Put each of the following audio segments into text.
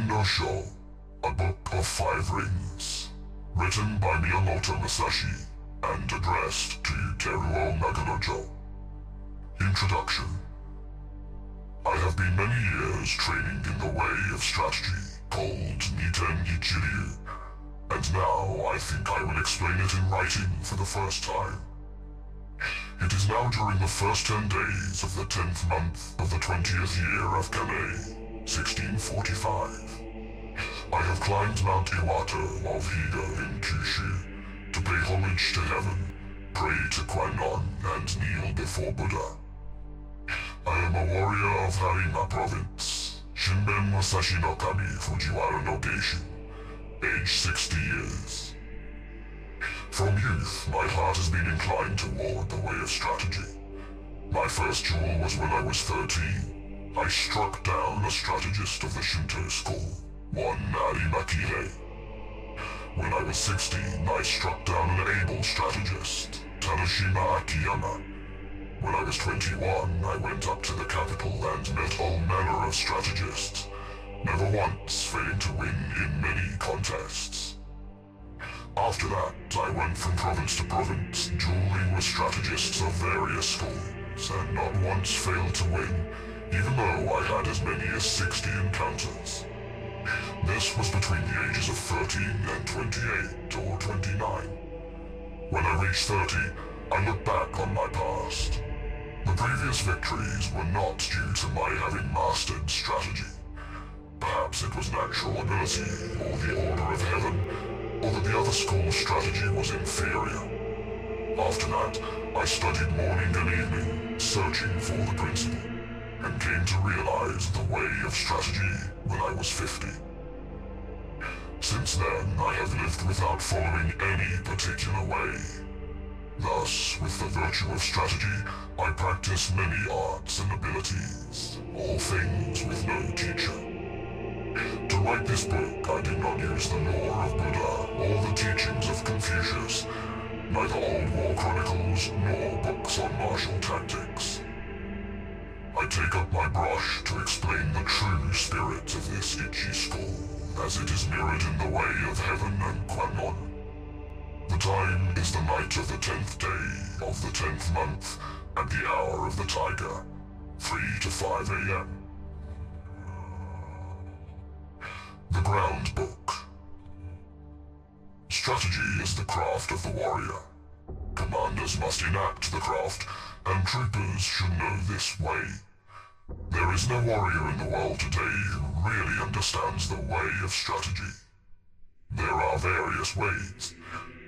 Ring no Sho, a book of 5 rings, written by Miyamoto Musashi and addressed to Teruo Naganojo. Introduction. I have been many years training in the way of strategy called Niten Ichiryu, and now I think I will explain it in writing for the first time. It is now during the first 10 days of the 10th month of the 20th year of Kane, 1645. I have climbed Mount Iwato of Higa in Kyushu to pay homage to heaven, pray to Kwannon, and kneel before Buddha. I am a warrior of Harima Province, Shinben Musashi no Kami Fujiwara no Geishu, age 60 years. From youth, my heart has been inclined toward the way of strategy. My first duel was when I was 13. I struck down a strategist of the Shinto school, one Arimakihei. When I was 16, I struck down an able strategist, Tanashima Akiyama. When I was 21, I went up to the capital and met all manner of strategists, never once failing to win in many contests. After that, I went from province to province, dueling with strategists of various schools, and not once failed to win, even though I had as many as 60 encounters. This was between the ages of 13 and 28 or 29. When I reached 30, I looked back on my past. The previous victories were not due to my having mastered strategy. Perhaps it was natural ability, or the order of heaven, or that the other school's strategy was inferior. After that, I studied morning and evening, searching for the principle, and came to realize the way of strategy when I was 50. Since then, I have lived without following any particular way. Thus, with the virtue of strategy, I practice many arts and abilities, all things with no teacher. To write this book, I did not use the lore of Buddha or the teachings of Confucius, neither old war chronicles nor books on martial tactics. I take up my brush to explain the true spirit of this Ichi school, as it is mirrored in the way of heaven and Kwannon. The time is the night of the 10th day of the 10th month, at the hour of the tiger, 3 to 5 a.m. The Ground Book. Strategy is the craft of the warrior. Commanders must enact the craft, and troopers should know this way. There is no warrior in the world today who really understands the way of strategy. There are various ways.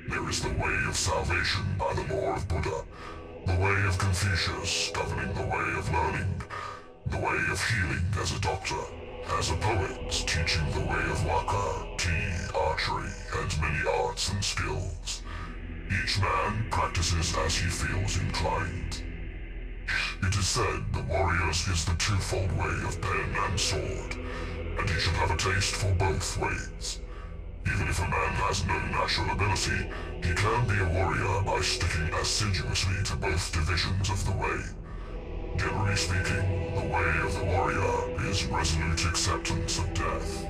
There is the way of salvation by the law of Buddha, the way of Confucius governing the way of learning, the way of healing as a doctor, as a poet teaching the way of waka, tea, archery, and many arts and skills. Each man practices as he feels inclined. It is said the warrior's is the twofold way of pen and sword, and he should have a taste for both ways. Even if a man has no natural ability, he can be a warrior by sticking assiduously to both divisions of the way. Generally speaking, the way of the warrior is resolute acceptance of death.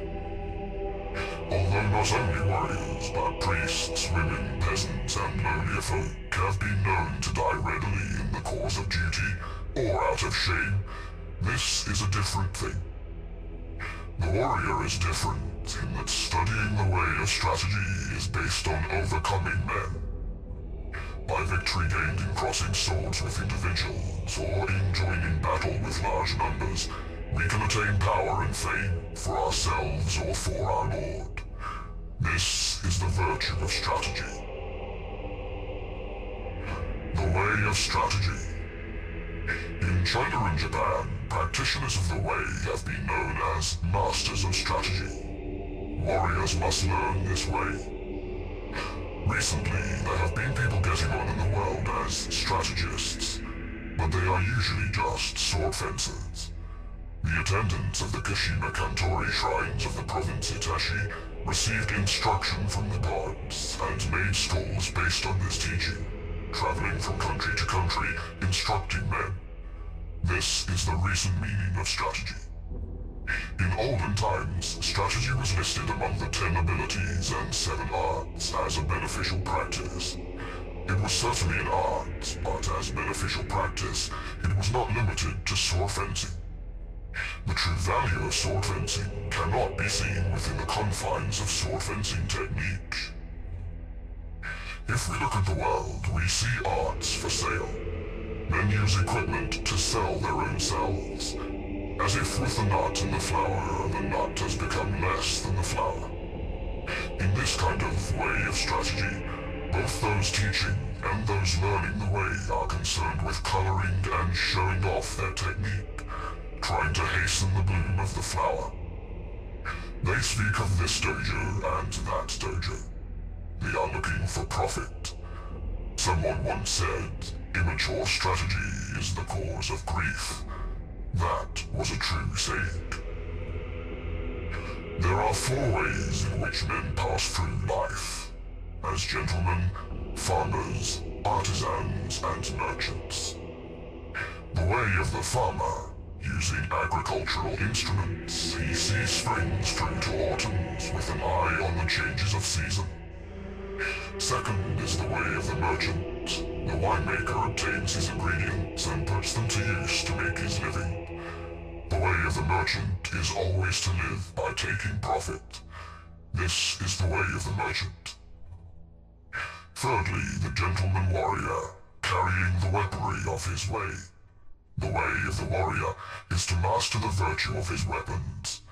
Although not only warriors, but priests, women, peasants, and lowlier folk have been known to die readily in the cause of duty, or out of shame, this is a different thing. The warrior is different in that studying the way of strategy is based on overcoming men. By victory gained in crossing swords with individuals, or in joining battle with large numbers, we can attain power and fame for ourselves or for our lord. This is the virtue of strategy. The way of strategy. In China and Japan, practitioners of the way have been known as masters of strategy. Warriors must learn this way. Recently, there have been people getting on in the world as strategists, but they are usually just sword fencers. The attendants of the Kashima Kantori shrines of the province Itachi received instruction from the gods and made schools based on this teaching, traveling from country to country, instructing men. This is the recent meaning of strategy. In olden times, strategy was listed among the 10 abilities and 7 arts as a beneficial practice. It was certainly an art, but as beneficial practice, it was not limited to sword fencing. The true value of sword fencing cannot be seen within the confines of sword fencing technique. If we look at the world, we see arts for sale. Men use equipment to sell their own selves. As if with the nut and the flower, the nut has become less than the flower. In this kind of way of strategy, both those teaching and those learning the way are concerned with coloring and showing off their technique, trying to hasten the bloom of the flower. They speak of this dojo and that dojo. They are looking for profit. Someone once said, immature strategy is the cause of grief. That was a true saying. There are 4 ways in which men pass through life. As gentlemen, farmers, artisans, and merchants. The way of the farmer, using agricultural instruments, he sees springs through to autumns with an eye on the changes of season. Second is the way of the merchant. The winemaker obtains his ingredients and puts them to use to make his living. The way of the merchant is always to live by taking profit. This is the way of the merchant. Thirdly, the gentleman warrior, carrying the weaponry of his way. The way of the warrior is to master the virtue of his weapons.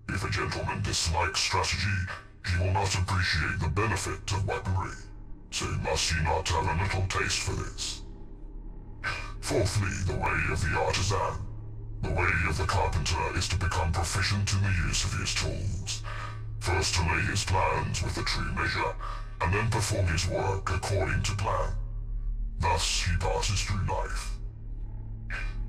If a gentleman dislikes strategy, he will not appreciate the benefit of weaponry, so must he not have a little taste for this. Fourthly, the way of the artisan. The way of the carpenter is to become proficient in the use of his tools. First to lay his plans with a true measure, and then perform his work according to plan. Thus he passes through life.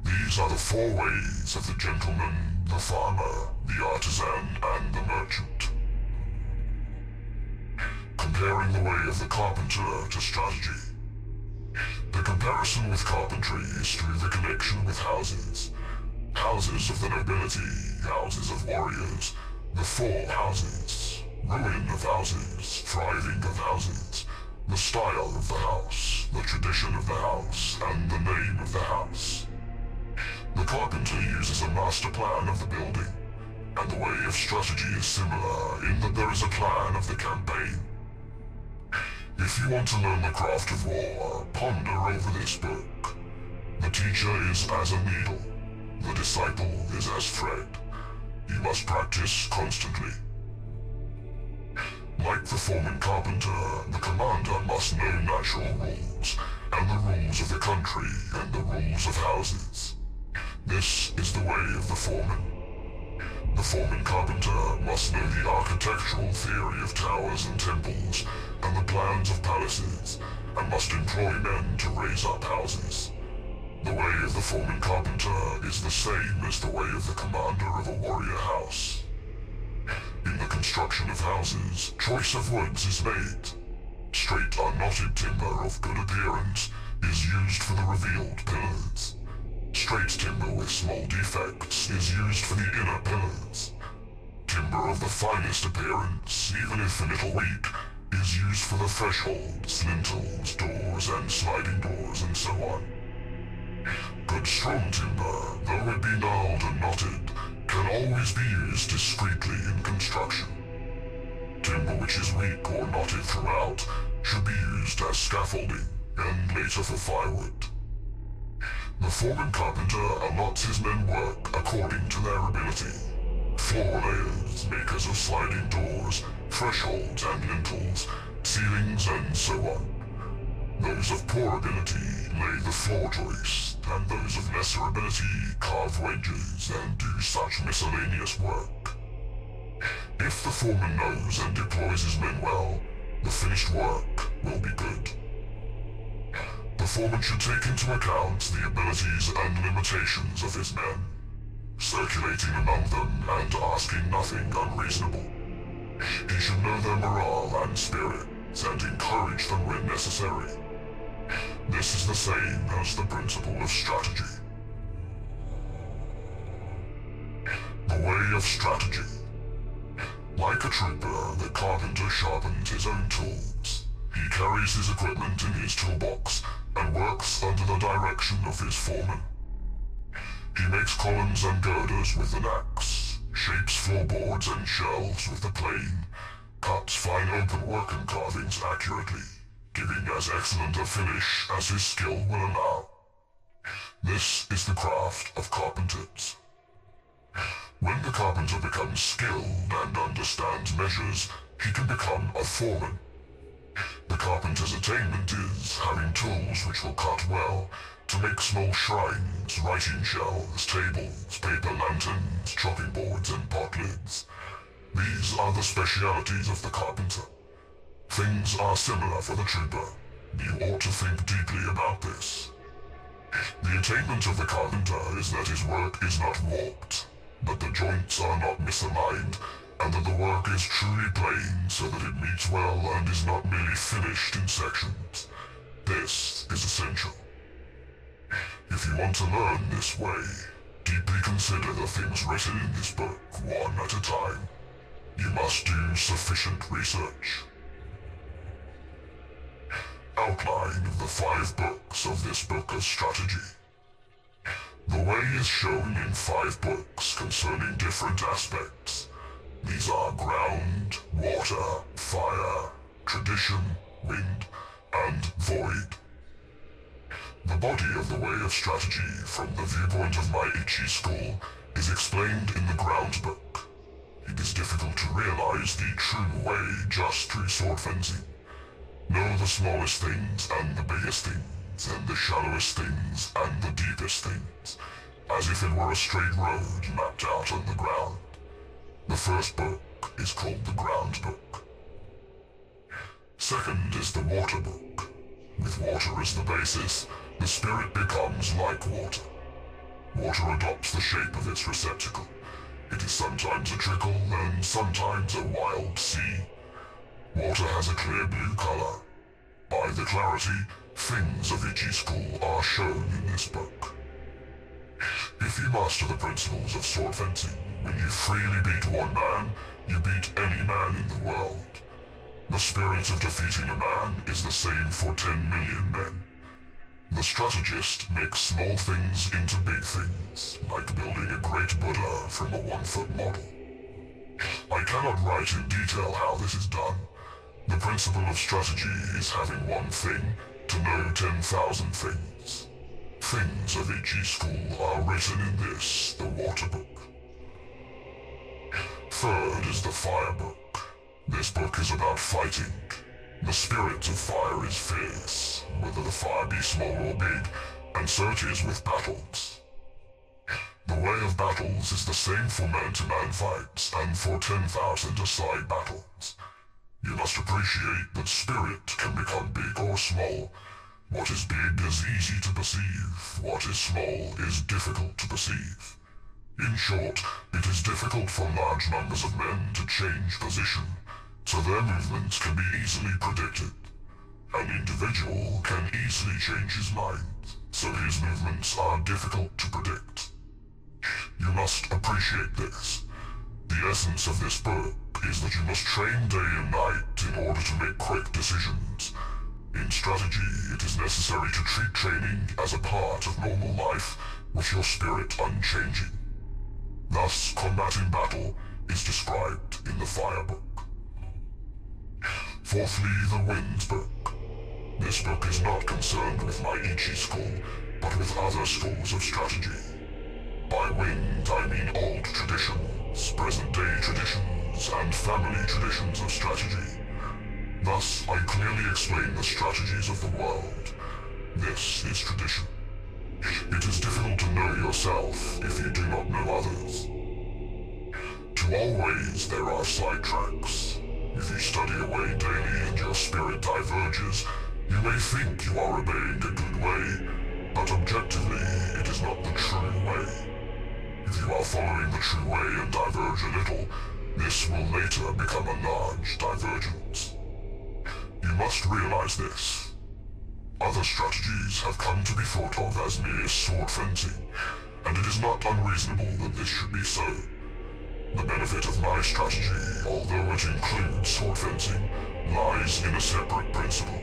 These are the 4 ways of the gentleman, the farmer, the artisan, and the merchant. Comparing the way of the carpenter to strategy. The comparison with carpentry is through the connection with houses. Houses of the nobility, houses of warriors, the 4 houses, ruin of houses, thriving of houses, the style of the house, the tradition of the house, and the name of the house. The carpenter uses a master plan of the building, and the way of strategy is similar in that there is a plan of the campaign. If you want to learn the craft of war, ponder over this book. The teacher is as a needle. The disciple is as thread. You must practice constantly. Like the foreman carpenter, the commander must know natural rules, and the rules of the country, and the rules of houses. This is the way of the foreman. The foreman carpenter must know the architectural theory of towers and temples, and the plans of palaces, and must employ men to raise up houses. The way of the foreman carpenter is the same as the way of the commander of a warrior house. In the construction of houses, choice of woods is made. Straight unknotted timber of good appearance is used for the revealed pillars. Straight timber with small defects is used for the inner pillars. Timber of the finest appearance, even if a little weak, is used for the thresholds, lintels, doors, and sliding doors, and so on. Good strong timber, though it be gnarled and knotted, can always be used discreetly in construction. Timber which is weak or knotted throughout should be used as scaffolding, and later for firewood. The foreman carpenter allots his men work according to their ability. Floor layers, makers of sliding doors, thresholds and lintels, ceilings and so on. Those of poor ability lay the floor joist, and those of lesser ability carve wedges and do such miscellaneous work. If the foreman knows and deploys his men well, the finished work will be good. The foreman should take into account the abilities and limitations of his men, circulating among them and asking nothing unreasonable. He should know their morale and spirits and encourage them when necessary. This is the same as the principle of strategy. The way of strategy. Like a trooper, the carpenter sharpens his own tools. He carries his equipment in his toolbox and works under the direction of his foreman. He makes columns and girders with an axe, shapes floorboards and shelves with the plane, cuts fine openwork and carvings accurately, giving as excellent a finish as his skill will allow. This is the craft of carpenters. When the carpenter becomes skilled and understands measures, he can become a foreman. The carpenter's attainment is having tools which will cut well to make small shrines, writing shelves, tables, paper lanterns, chopping boards, and pot lids. These are the specialities of the carpenter. Things are similar for the trooper. You ought to think deeply about this. The attainment of the carpenter is that his work is not warped, that the joints are not misaligned, and that the work is truly plain so that it meets well and is not merely finished in sections. This is essential. If you want to learn this way, deeply consider the things written in this book one at a time. You must do sufficient research. Outline of the 5 books of this book of strategy. The way is shown in 5 books concerning different aspects. These are ground, water, fire, tradition, wind, and void. The body of the way of strategy from the viewpoint of my Ichi school is explained in the ground book. It is difficult to realize the true way just through sword fencing. Know the smallest things and the biggest things, and the shallowest things and the deepest things, as if it were a straight road mapped out on the ground. The first book is called the ground book. Second is the water book. With water as the basis, the spirit becomes like water. Water adopts the shape of its receptacle. It is sometimes a trickle and sometimes a wild sea. Water has a clear blue color. By the clarity, things of Ichi school are shown in this book. If you master the principles of sword fencing, when you freely beat one man, you beat any man in the world. The spirit of defeating a man is the same for 10 million men. The strategist makes small things into big things, like building a great Buddha from a 1-foot model. I cannot write in detail how this is done. The principle of strategy is having one thing to know 10,000 things. Things of Ichi school are written in this, the water book. Third is the fire book. This book is about fighting. The spirit of fire is fierce, whether the fire be small or big, and so it is with battles. The way of battles is the same for man-to-man fights and for 10,000 aside battles. You must appreciate that spirit can become big or small. What is big is easy to perceive. What is small is difficult to perceive. In short, it is difficult for large numbers of men to change position, so their movements can be easily predicted. An individual can easily change his mind, so his movements are difficult to predict. You must appreciate this. The essence of this book is that you must train day and night in order to make quick decisions. In strategy, it is necessary to treat training as a part of normal life, with your spirit unchanging. Thus, combat in battle is described in the fire book. Fourthly, the wind book. This book is not concerned with my Ichi school, but with other schools of strategy. By wind, I mean old traditions, present-day traditions, and family traditions of strategy. Thus, I clearly explain the strategies of the world. This is tradition. It is difficult to know yourself if you do not know others. To all ways there are sidetracks. If you study away daily and your spirit diverges, you may think you are obeying a good way, but objectively it is not the true way. If you are following the true way and diverge a little, this will later become a large divergence. You must realize this. Other strategies have come to be thought of as mere sword fencing, and it is not unreasonable that this should be so. The benefit of my strategy, although it includes sword fencing, lies in a separate principle.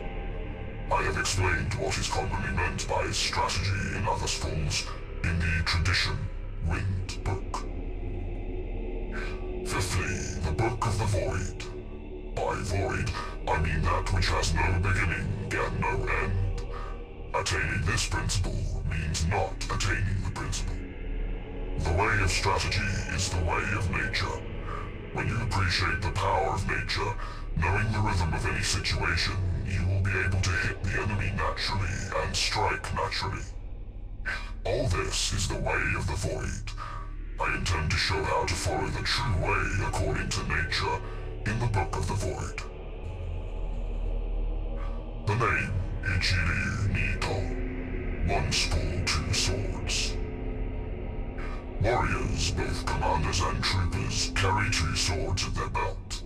I have explained what is commonly meant by strategy in other schools in the tradition Wind Book. Fifthly, the Book of the Void. By void, I mean that which has no beginning and no end. Attaining this principle means not attaining the principle. The way of strategy is the way of nature. When you appreciate the power of nature, knowing the rhythm of any situation, you will be able to hit the enemy naturally and strike naturally. All this is the way of the void. I intend to show how to follow the true way according to nature in the Book of the Void. The name Ichiryu Nito. One spool, two swords. Warriors, both commanders and troopers, carry two swords at their belt.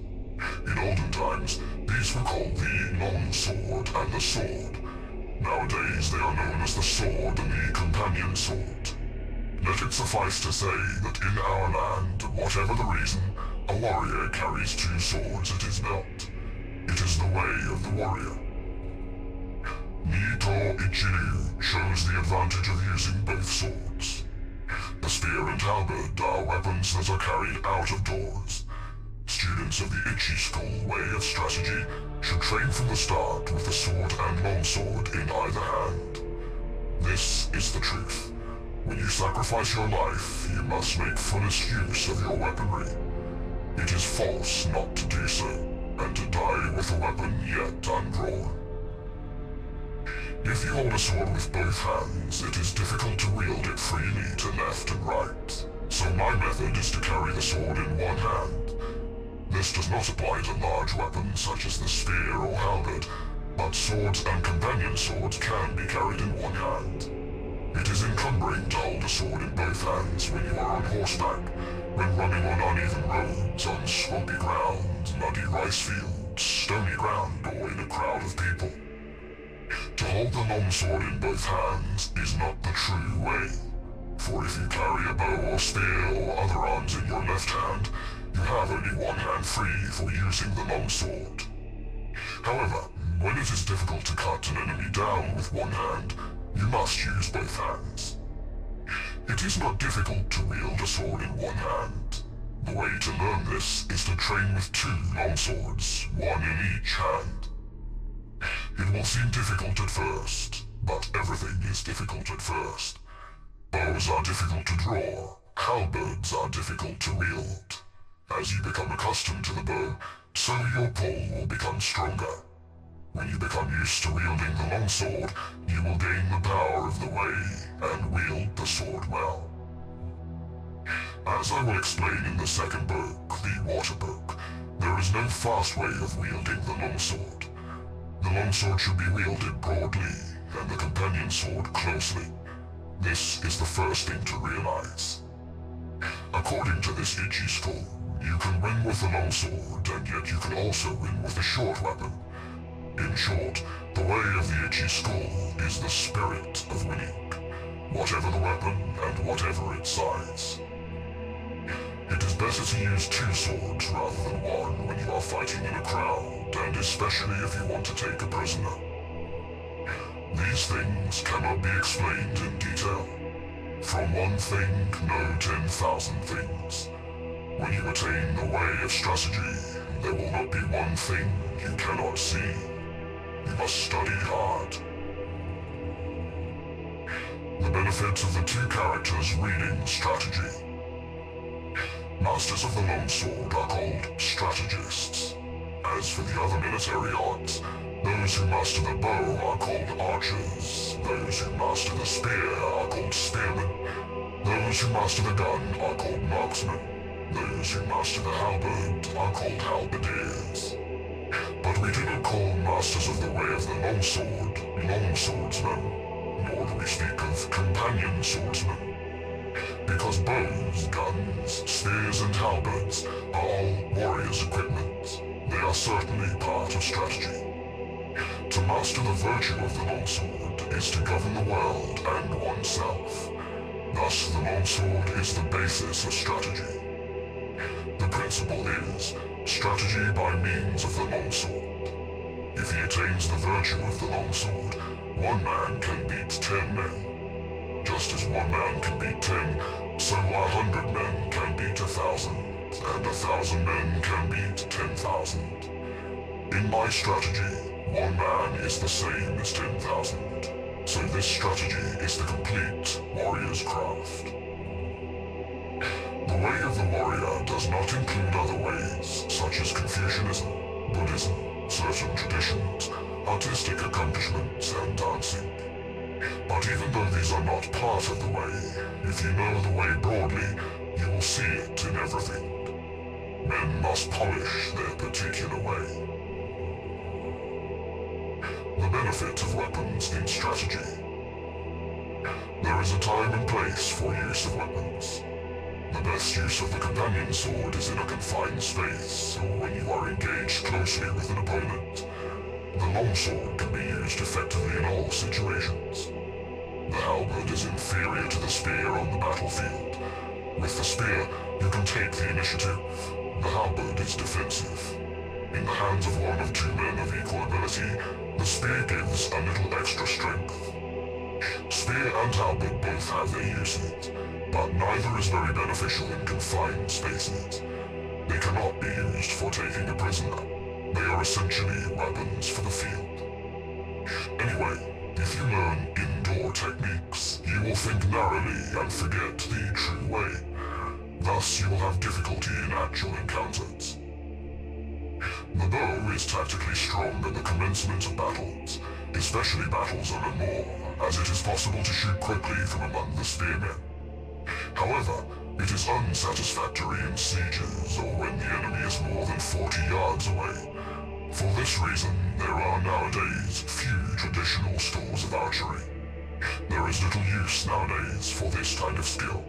In olden times, these were called the long sword and the sword. Nowadays, they are known as the sword and the companion sword. Let it suffice to say that in our land, whatever the reason, a warrior carries two swords at his belt. It is the way of the warrior. Nito Ichiryu shows the advantage of using both swords. The spear and halberd are weapons that are carried out of doors. Students of the Ichi School way of strategy should train from the start with the sword and longsword in either hand. This is the truth. When you sacrifice your life, you must make fullest use of your weaponry. It is false not to do so, and to die with a weapon yet undrawn. If you hold a sword with both hands, it is difficult to wield it freely to left and right. So my method is to carry the sword in one hand. This does not apply to large weapons such as the spear or halberd, but swords and companion swords can be carried in one hand. It is encumbering to hold a sword in both hands when you are on horseback, when running on uneven roads, on swampy ground, muddy rice fields, stony ground, or in a crowd of people. To hold the longsword in both hands is not the true way, for if you carry a bow or spear or other arms in your left hand, you have only one hand free for using the longsword. However, when it is difficult to cut an enemy down with one hand, you must use both hands. It is not difficult to wield a sword in one hand. The way to learn this is to train with two longswords, one in each hand. It will seem difficult at first, but everything is difficult at first. Bows are difficult to draw, halberds are difficult to wield. As you become accustomed to the bow, so your pull will become stronger. When you become used to wielding the longsword, you will gain the power of the way and wield the sword well. As I will explain in the second book, the Water Book, there is no fast way of wielding the longsword. The longsword should be wielded broadly, and the companion sword closely. This is the first thing to realize. According to this Ichi school, you can win with the longsword, and yet you can also win with a short weapon. In short, the way of the Ichi school is the spirit of winning, whatever the weapon and whatever its size. It is better to use two swords rather than one when you are fighting in a crowd, and especially if you want to take a prisoner. These things cannot be explained in detail. From one thing, know 10,000 things. When you attain the way of strategy, there will not be one thing you cannot see. You must study hard. The benefits of the two characters reading strategy. Masters of the longsword are called strategists. As for the other military arts, those who master the bow are called archers. Those who master the spear are called spearmen. Those who master the gun are called marksmen. Those who master the halberd are called halberdiers. But we do not call masters of the way of the longsword longswordsmen, nor do we speak of companion swordsmen. Because bows, guns, spears and halberds are all warriors' equipment, they are certainly part of strategy. To master the virtue of the longsword is to govern the world and oneself. Thus the longsword is the basis of strategy. principle is strategy by means of the longsword. If he attains the virtue of the longsword, one man can beat 10 men. Just as one man can beat 10, so 100 men can beat 1,000, and 1,000 men can beat 10,000. In my strategy, one man is the same as 10,000, so this strategy is the complete warrior's craft. The way of the warrior does not include other ways, such as Confucianism, Buddhism, certain traditions, artistic accomplishments, and dancing. But even though these are not part of the way, if you know the way broadly, you will see it in everything. Men must polish their particular way. The benefit of weapons in strategy. There is a time and place for use of weapons. The best use of the companion sword is in a confined space, or when you are engaged closely with an opponent. The longsword can be used effectively in all situations. The halberd is inferior to the spear on the battlefield. With the spear, you can take the initiative. The halberd is defensive. In the hands of one of two men of equal ability, the spear gives a little extra strength. Spear and halberd both have their uses, but neither is very beneficial in confined spaces. They cannot be used for taking a prisoner. They are essentially weapons for the field. Anyway, if you learn indoor techniques, you will think narrowly and forget the true way. Thus, you will have difficulty in actual encounters. The bow is tactically strong at the commencement of battles, especially battles on a moor, as it is possible to shoot quickly from among the spearmen. However, it is unsatisfactory in sieges or when the enemy is more than 40 yards away. For this reason, there are nowadays few traditional stores of archery. There is little use nowadays for this kind of skill.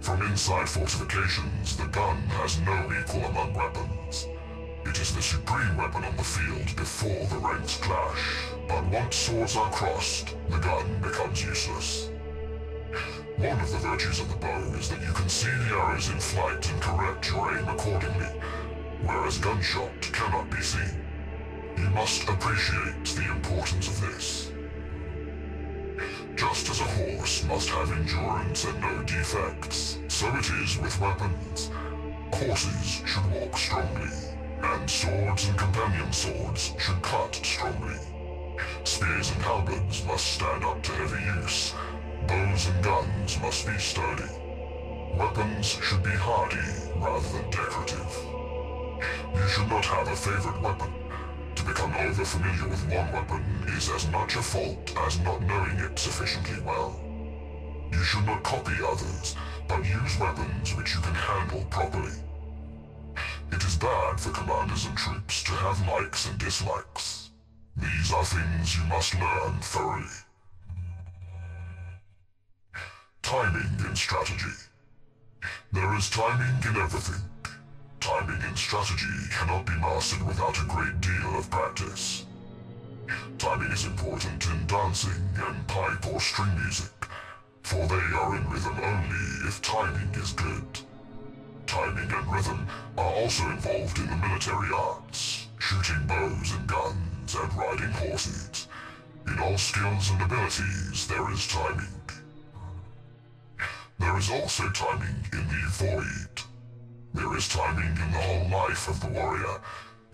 From inside fortifications, the gun has no equal among weapons. It is the supreme weapon on the field before the ranks clash, but once swords are crossed, the gun becomes useless. One of the virtues of the bow is that you can see the arrows in flight and correct your aim accordingly, whereas gunshot cannot be seen. You must appreciate the importance of this. Just as a horse must have endurance and no defects, so it is with weapons. Horses should walk strongly, and swords and companion swords should cut strongly. Spears and halberds must stand up to heavy use. Bows and guns must be sturdy. Weapons should be hardy rather than decorative. You should not have a favorite weapon. To become over-familiar with one weapon is as much a fault as not knowing it sufficiently well. You should not copy others, but use weapons which you can handle properly. It is bad for commanders and troops to have likes and dislikes. These are things you must learn thoroughly. Timing in strategy. There is timing in everything. Timing in strategy cannot be mastered without a great deal of practice. Timing is important in dancing and pipe or string music, for they are in rhythm only if timing is good. Timing and rhythm are also involved in the military arts, shooting bows and guns and riding horses. In all skills and abilities there is timing. There is also timing in the void. There is timing in the whole life of the warrior.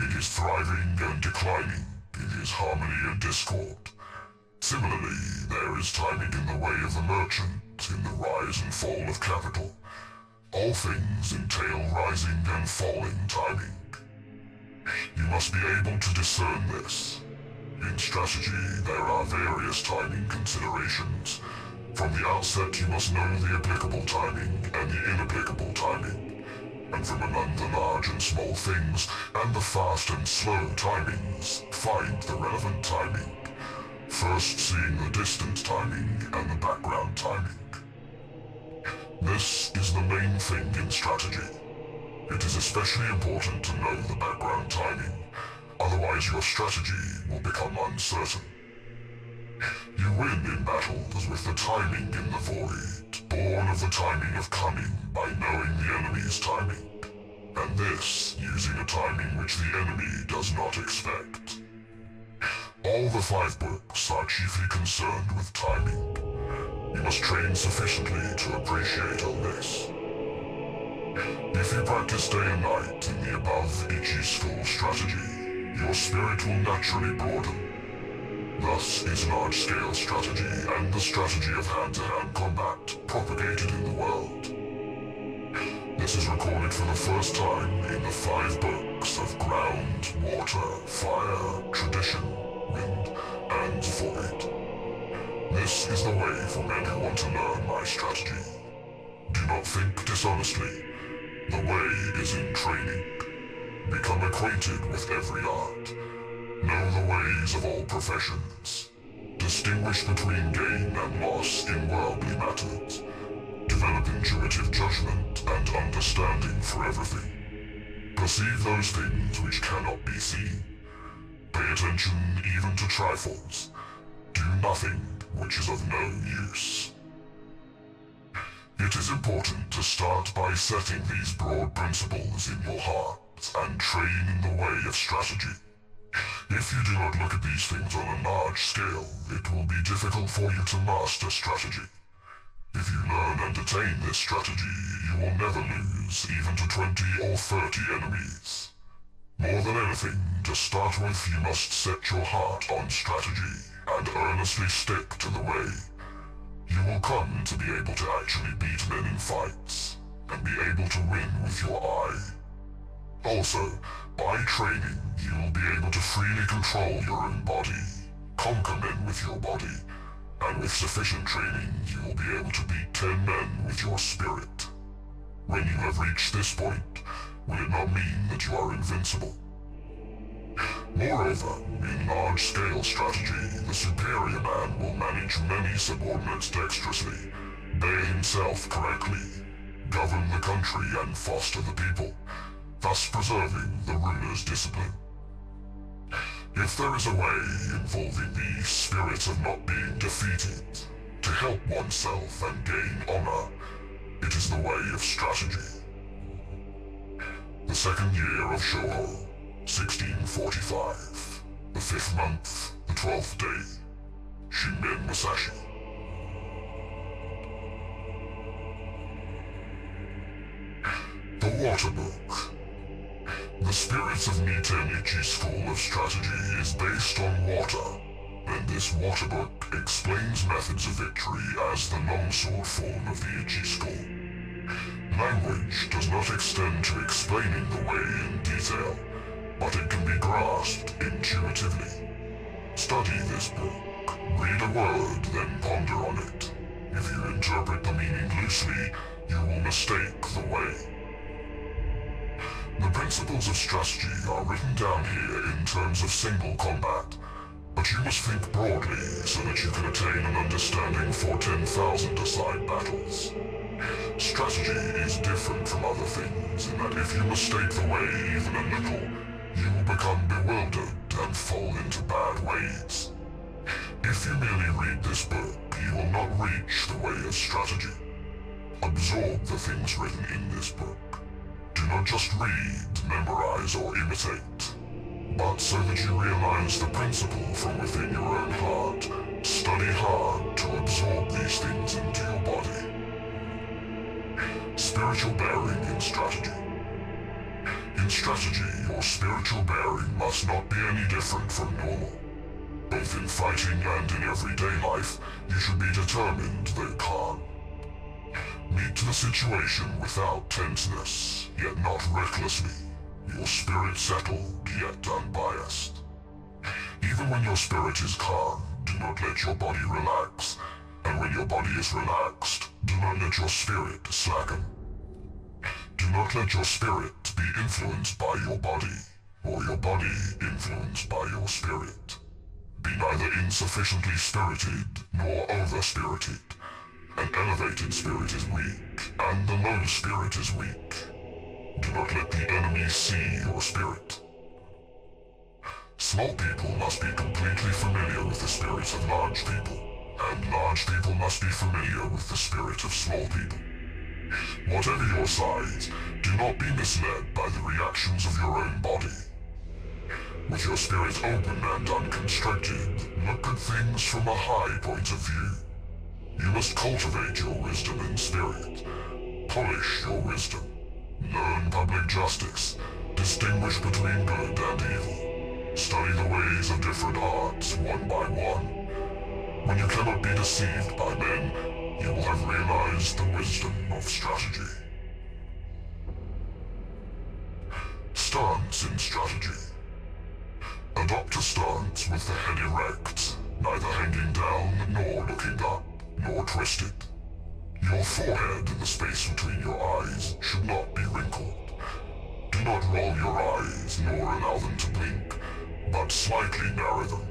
It is thriving and declining. It is harmony and discord. Similarly, there is timing in the way of the merchant, in the rise and fall of capital. All things entail rising and falling timing. You must be able to discern this. In strategy, there are various timing considerations. From the outset, you must know the applicable timing and the inapplicable timing. And from among the large and small things, and the fast and slow timings, find the relevant timing. First seeing the distant timing and the background timing. This is the main thing in strategy. It is especially important to know the background timing, otherwise your strategy will become uncertain. You win in battles with the timing in the void. born of the timing of cunning by knowing the enemy's timing, and this using a timing which the enemy does not expect. All the 5 books are chiefly concerned with timing. You must train sufficiently to appreciate all this. If you practice day and night in the above Ichi school strategy, your spirit will naturally broaden. Thus is large-scale strategy and the strategy of hand-to-hand combat propagated in the world. This is recorded for the first time in the 5 books of ground, water, fire, tradition, wind, and void. This is the way for men who want to learn my strategy. Do not think dishonestly. The way is in training. Become acquainted with every art. Know the ways of all professions. Distinguish between gain and loss in worldly matters. Develop intuitive judgment and understanding for everything. Perceive those things which cannot be seen. Pay attention even to trifles. Do nothing which is of no use. It is important to start by setting these broad principles in your heart and train in the way of strategy. If you do not look at these things on a large scale, it will be difficult for you to master strategy. If you learn and attain this strategy, you will never lose even to 20 or 30 enemies. More than anything, to start with, you must set your heart on strategy and earnestly stick to the way. You will come to be able to actually beat men in fights, and be able to win with your eye. Also, by training, you will be able to freely control your own body, conquer men with your body, and with sufficient training, you will be able to beat 10 men with your spirit. When you have reached this point, will it not mean that you are invincible? Moreover, in large-scale strategy, the superior man will manage many subordinates dexterously, bear himself correctly, govern the country and foster the people, thus preserving the ruler's discipline. If there is a way involving the spirit of not being defeated, to help oneself and gain honor, it is the way of strategy. The 2nd year of Shoho, 1645, the 5th month, the 12th day, Shinmen Musashi. The Water Book. The spirit of Niccyan Ichi's school of strategy is based on water, and this water book explains methods of victory as the longsword form of the Ichi school. Language does not extend to explaining the way in detail, but it can be grasped intuitively. Study this book, read a word, then ponder on it. If you interpret the meaning loosely, you will mistake the way. The principles of strategy are written down here in terms of single combat, but you must think broadly so that you can attain an understanding for 10,000-a-side battles. Strategy is different from other things in that if you mistake the way even a little, you will become bewildered and fall into bad ways. If you merely read this book, you will not reach the way of strategy. Absorb the things written in this book. Do not just read, memorize, or imitate, but so that you realize the principle from within your own heart. Study hard to absorb these things into your body. Spiritual bearing in strategy. In strategy, your spiritual bearing must not be any different from normal. Both in fighting and in everyday life, you should be determined though calm. Meet the situation without tenseness, yet not recklessly. Your spirit settled, yet unbiased. Even when your spirit is calm, do not let your body relax. And when your body is relaxed, do not let your spirit slacken. Do not let your spirit be influenced by your body, or your body influenced by your spirit. Be neither insufficiently spirited nor over-spirited. An elevated spirit is weak, and the low spirit is weak. Do not let the enemy see your spirit. Small people must be completely familiar with the spirits of large people. and large people must be familiar with the spirit of small people. Whatever your size, do not be misled by the reactions of your own body. With your spirit open and unconstricted, look at things from a high point of view. You must cultivate your wisdom and spirit. Polish your wisdom. Learn public justice. Distinguish between good and evil. Study the ways of different arts one by one. When you cannot be deceived by men, you will have realized the wisdom of strategy. Stance in strategy. Adopt a stance with the head erect, neither hanging down nor looking up, nor twisted. Your forehead and the space between your eyes should not be wrinkled. Do not roll your eyes nor allow them to blink, but slightly narrow them.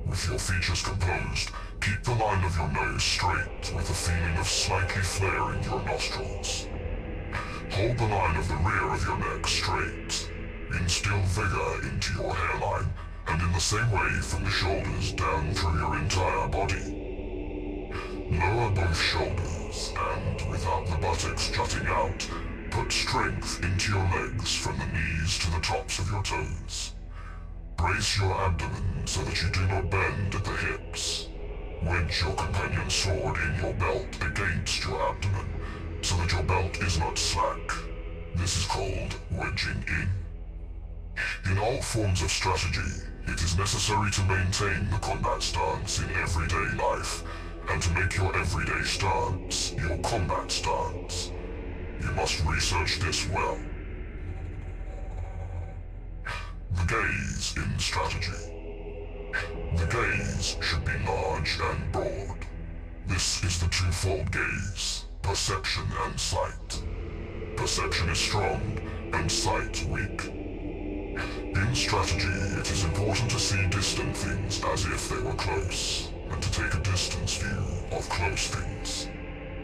With your features composed, keep the line of your nose straight with a feeling of slightly flaring your nostrils. Hold the line of the rear of your neck straight. Instill vigor into your hairline, and in the same way from the shoulders down through your entire body. Lower both shoulders, and without the buttocks jutting out, put strength into your legs from the knees to the tops of your toes. Brace your abdomen so that you do not bend at the hips. Wedge your companion's sword in your belt against your abdomen, so that your belt is not slack. This is called wedging in. In all forms of strategy, it is necessary to maintain the combat stance in everyday life, and to make your everyday stance your combat stance. You must research this well. The gaze in strategy. The gaze should be large and broad. This is the twofold gaze, perception and sight. Perception is strong, and sight weak. In strategy, it is important to see distant things as if they were close, and to take a distance view of close things.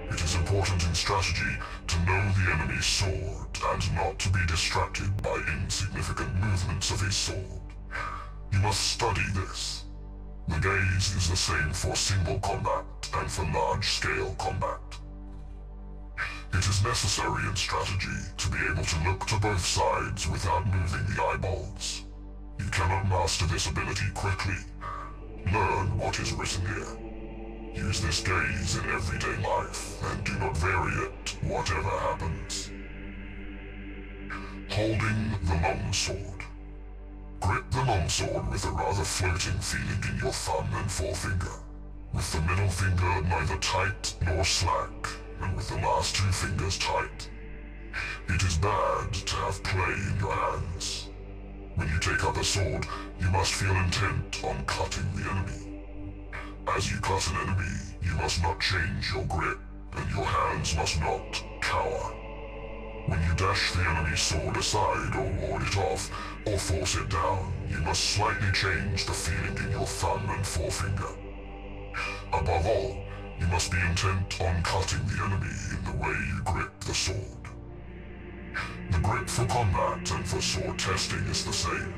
It is important in strategy to know the enemy's sword, and not to be distracted by insignificant movements of his sword. You must study this. The gaze is the same for single combat and for large-scale combat. It is necessary in strategy to be able to look to both sides without moving the eyeballs. You cannot master this ability quickly. Learn what is written here. Use this gaze in everyday life, and do not vary it, whatever happens. Holding the longsword. Grip the longsword with a rather floating feeling in your thumb and forefinger, with the middle finger neither tight nor slack, and with the last two fingers tight. It is bad to have play in your hands. When you take up a sword, you must feel intent on cutting the enemy. As you cut an enemy, you must not change your grip, and your hands must not cower. When you dash the enemy's sword aside or ward it off, or force it down, you must slightly change the feeling in your thumb and forefinger. Above all, you must be intent on cutting the enemy in the way you grip the sword. The grip for combat and for sword testing is the same.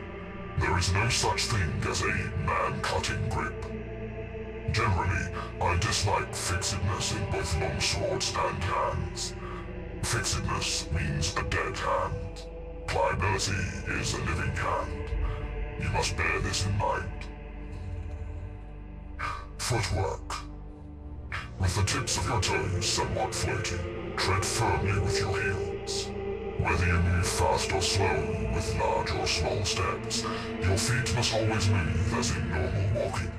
There is no such thing as a man-cutting grip. Generally, I dislike fixedness in both long swords and hands. Fixedness means a dead hand. Pliability is a living hand. You must bear this in mind. Footwork. With the tips of your toes somewhat floating, tread firmly with your heels. Whether you move fast or slow, with large or small steps, your feet must always move as in normal walking.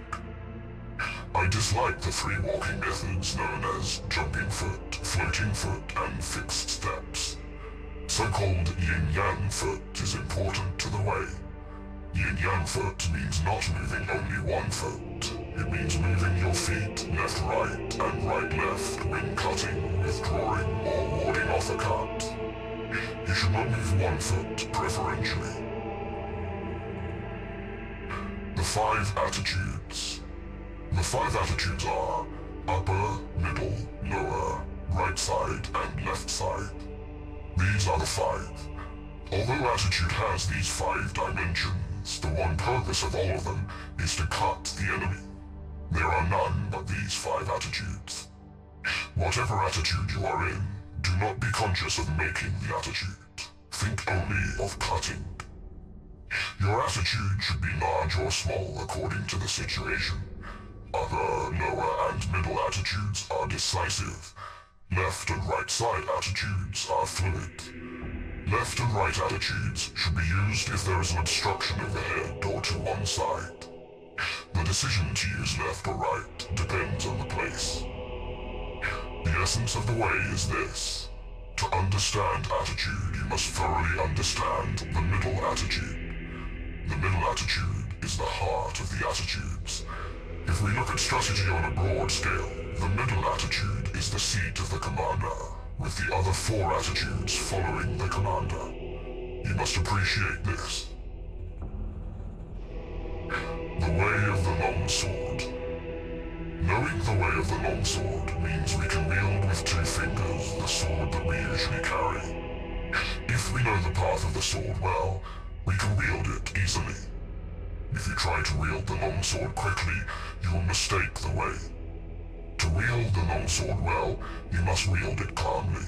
I dislike the three walking methods known as jumping foot, floating foot, and fixed steps. So-called yin-yang foot is important to the way. Yin-yang foot means not moving only one foot. It means moving your feet left-right and right-left when cutting, withdrawing, or warding off a cut. You should not move one foot preferentially. The 5 attitudes. The 5 attitudes are upper, middle, lower, right side, and left side. These are the 5. Although attitude has these 5 dimensions, the one purpose of all of them is to cut the enemy. There are none but these 5 attitudes. Whatever attitude you are in, do not be conscious of making the attitude. Think only of cutting. Your attitude should be large or small according to the situation. Other lower and middle attitudes are decisive. Left and right side attitudes are fluid. Left and right attitudes should be used if there is an obstruction of the head or to one side. The decision to use left or right depends on the place. The essence of the way is this. To understand attitude, you must thoroughly understand the middle attitude. The middle attitude is the heart of the attitudes. If we look at strategy on a broad scale, the middle attitude is the seat of the commander, with the other 4 attitudes following the commander. You must appreciate this. The way of the long sword. Knowing the way of the long sword means we can wield with 2 fingers the sword that we usually carry. If we know the path of the sword well, we can wield it easily. If you try to wield the long sword quickly, you will mistake the way. To wield the long sword well, you must wield it calmly.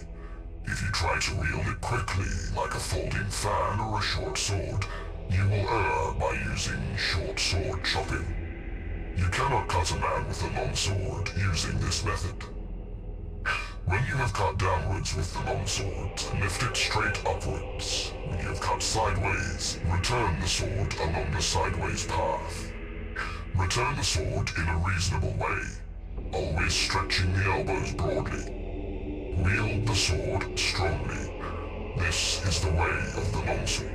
If you try to wield it quickly, like a folding fan or a short sword, you will err by using short sword chopping. You cannot cut a man with a long sword using this method. When you have cut downwards with the long sword, lift it straight upwards. When you have cut sideways, return the sword along the sideways path. Return the sword in a reasonable way, always stretching the elbows broadly. Wield the sword strongly. This is the way of the long sword.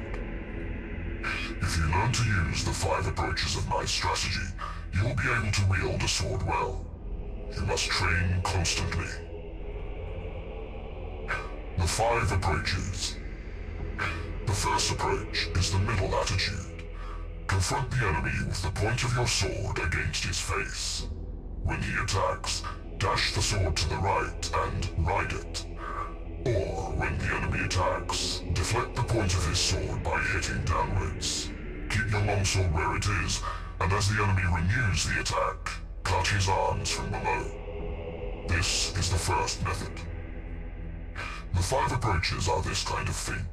If you learn to use the 5 approaches of my strategy, you will be able to wield a sword well. You must train constantly. The 5 approaches. The first approach is the middle attitude. Confront the enemy with the point of your sword against his face. When he attacks, dash the sword to the right and ride it. Or, when the enemy attacks, deflect the point of his sword by hitting downwards. Keep your longsword where it is, and as the enemy renews the attack, cut his arms from below. This is the first method. The 5 approaches are this kind of thing.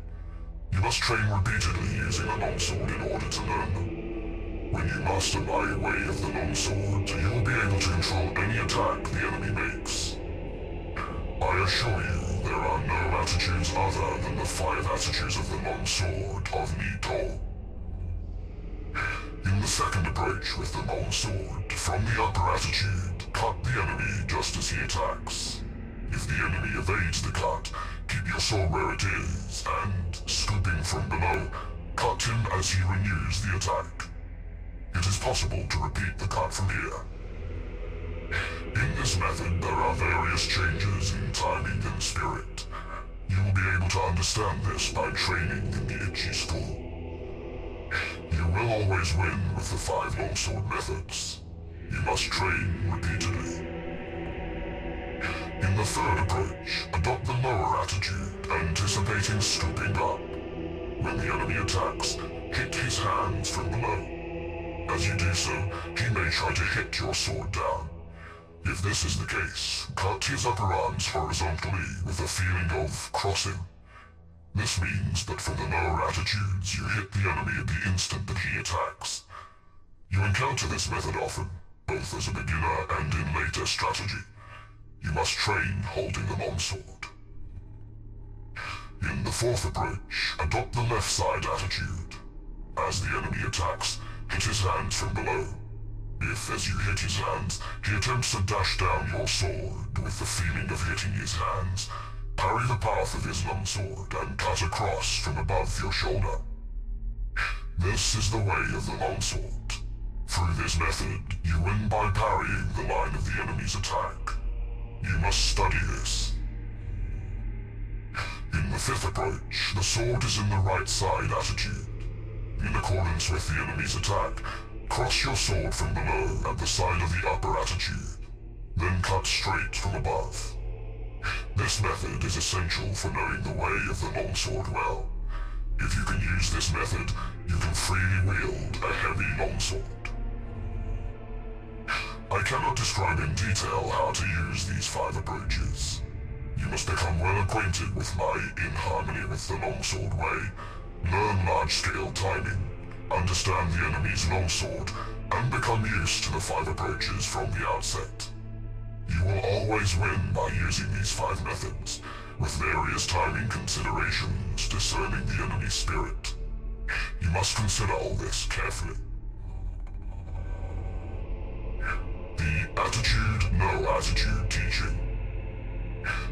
You must train repeatedly using a longsword in order to learn them. When you master my way of the longsword, you will be able to control any attack the enemy makes. I assure you, there are no attitudes other than the 5 attitudes of the longsword of Niccyan. In the second approach with the longsword, from the upper attitude, cut the enemy just as he attacks. If the enemy evades the cut, keep your sword where it is, and, scooping from below, cut him as he renews the attack. It is possible to repeat the cut from here. In this method, there are various changes in timing and spirit. You will be able to understand this by training in the Ichi school. You will always win with the 5 longsword methods. You must train repeatedly. In the third approach, adopt the lower attitude, anticipating scooping up. When the enemy attacks, hit his hands from below. As you do so, he may try to hit your sword down. If this is the case, cut his upper arms horizontally with a feeling of crossing. This means that from the lower attitudes, you hit the enemy at the instant that he attacks. You encounter this method often, both as a beginner and in later strategy. You must train holding the longsword. In the fourth approach, adopt the left side attitude. As the enemy attacks, hit his hands from below. If, as you hit his hands, he attempts to dash down your sword with the feeling of hitting his hands, parry the path of his longsword and cut across from above your shoulder. This is the way of the longsword. Through this method, you win by parrying the line of the enemy's attack. You must study this. In the fifth approach, the sword is in the right side attitude. In accordance with the enemy's attack, cross your sword from below at the side of the upper attitude, then cut straight from above. This method is essential for knowing the way of the longsword well. If you can use this method, you can freely wield a heavy longsword. I I cannot describe in detail how to use these 5 approaches. You must become well acquainted with my in harmony with the longsword way, learn large-scale timing, understand the enemy's longsword, and become used to the 5 approaches from the outset. You will always win by using these 5 methods, with various timing considerations discerning the enemy's spirit. You must consider all this carefully. The Attitude, No Attitude teaching.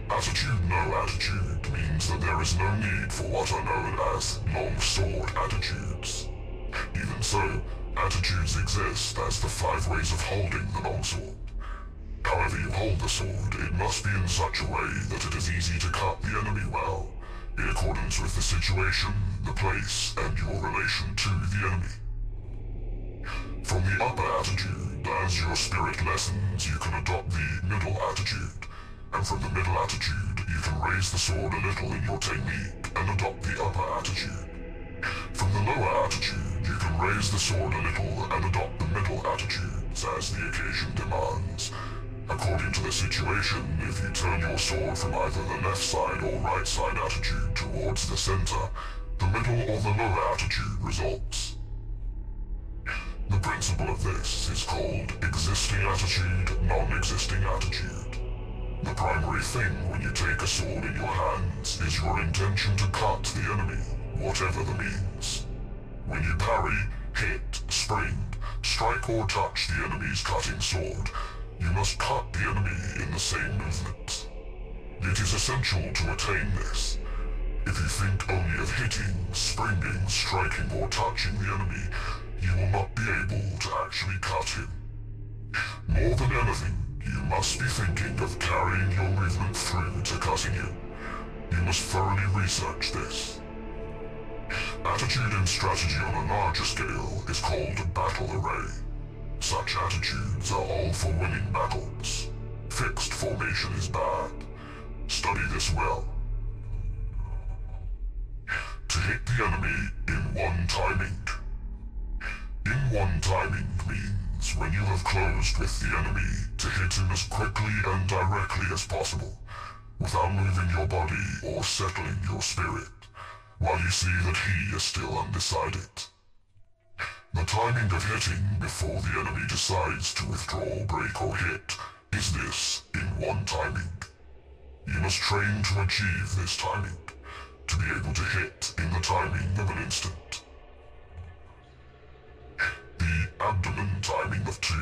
Attitude, no attitude means that there is no need for what are known as long sword attitudes. Even so, attitudes exist as the 5 ways of holding the longsword. However you hold the sword, it must be in such a way that it is easy to cut the enemy well, in accordance with the situation, the place, and your relation to the enemy. From the upper attitude, as your spirit lessens, you can adopt the middle attitude, and from the middle attitude, you can raise the sword a little in your technique and adopt the upper attitude. From the lower attitude, you can raise the sword a little and adopt the middle attitudes as the occasion demands. According to the situation, if you turn your sword from either the left side or right side attitude towards the center, the middle or the lower attitude results. The principle of this is called existing attitude, non-existing attitude. The primary thing when you take a sword in your hands is your intention to cut the enemy, whatever the means. When you parry, hit, spring, strike or touch the enemy's cutting sword, you must cut the enemy in the same movement. It is essential to attain this. If you think only of hitting, springing, striking or touching the enemy, you will not be able to actually cut him. More than anything, you must be thinking of carrying your movement through to cutting him. You must thoroughly research this. Attitude and strategy on a larger scale is called battle array. Such attitudes are all for winning battles. Fixed formation is bad. Study this well. To hit the enemy in one timing. In one timing means when you have closed with the enemy to hit him as quickly and directly as possible, without moving your body or settling your spirit, while you see that he is still undecided. The timing of hitting before the enemy decides to withdraw, break or hit is this in one timing. You must train to achieve this timing, to be able to hit in the timing of an instant. The abdomen timing of 2.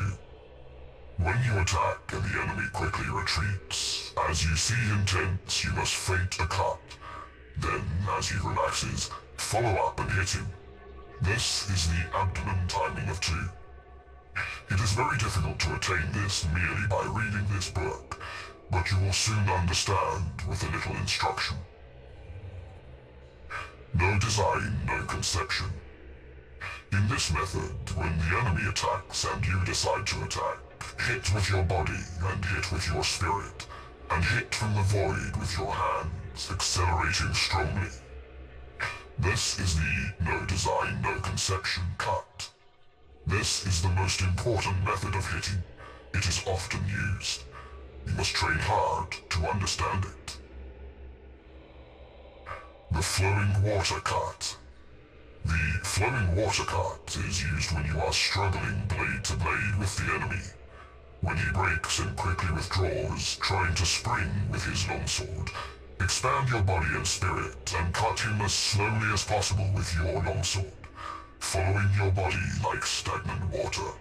When you attack and the enemy quickly retreats, as you see him tense, you must feint a cut. Then, as he relaxes, follow up and hit him. This is the abdomen timing of 2. It is very difficult to attain this merely by reading this book, but you will soon understand with a little instruction. No design, no conception. In this method, when the enemy attacks and you decide to attack, hit with your body and hit with your spirit, and hit from the void with your hands, accelerating strongly. This is the no design, no conception cut. This is the most important method of hitting. It is often used. You must train hard to understand it. The flowing water cut. The flowing water cut is used when you are struggling blade to blade with the enemy. When he breaks and quickly withdraws, trying to spring with his longsword, expand your body and spirit and cut him as slowly as possible with your longsword, following your body like stagnant water.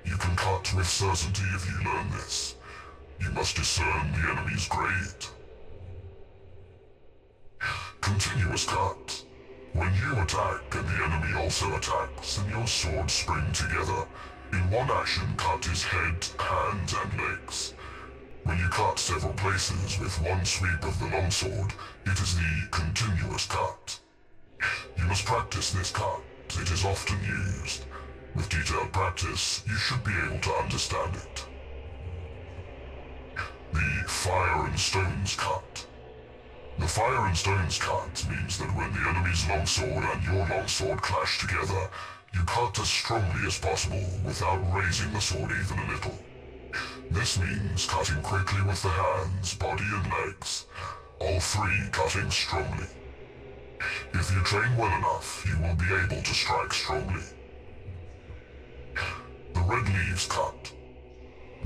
You can cut with certainty if you learn this. You must discern the enemy's grade. Continuous cut. When you attack and the enemy also attacks and your swords spring together, in one action cut his head, hands and legs. When you cut several places with one sweep of the longsword, it is the continuous cut. You must practice this cut. It is often used. With detailed practice, you should be able to understand it. The fire and stones cut. The fire and stones cut means that when the enemy's longsword and your longsword clash together, you cut as strongly as possible without raising the sword even a little. This means cutting quickly with the hands, body and legs, all three cutting strongly. If you train well enough, you will be able to strike strongly. The red leaves cut.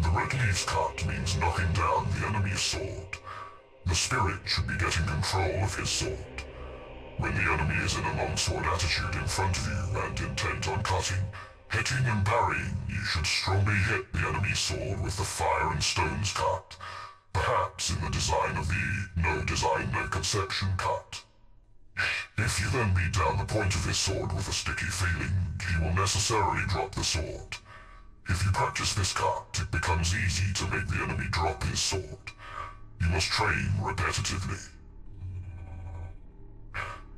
The red leaves cut means knocking down the enemy's sword. The spirit should be getting control of his sword. When the enemy is in a longsword attitude in front of you and intent on cutting, hitting and parrying, you should strongly hit the enemy's sword with the fire and stones cut, perhaps in the design of the no design, no conception cut. If you then beat down the point of his sword with a sticky feeling, he will necessarily drop the sword. If you practice this cut, it becomes easy to make the enemy drop his sword. You must train repetitively.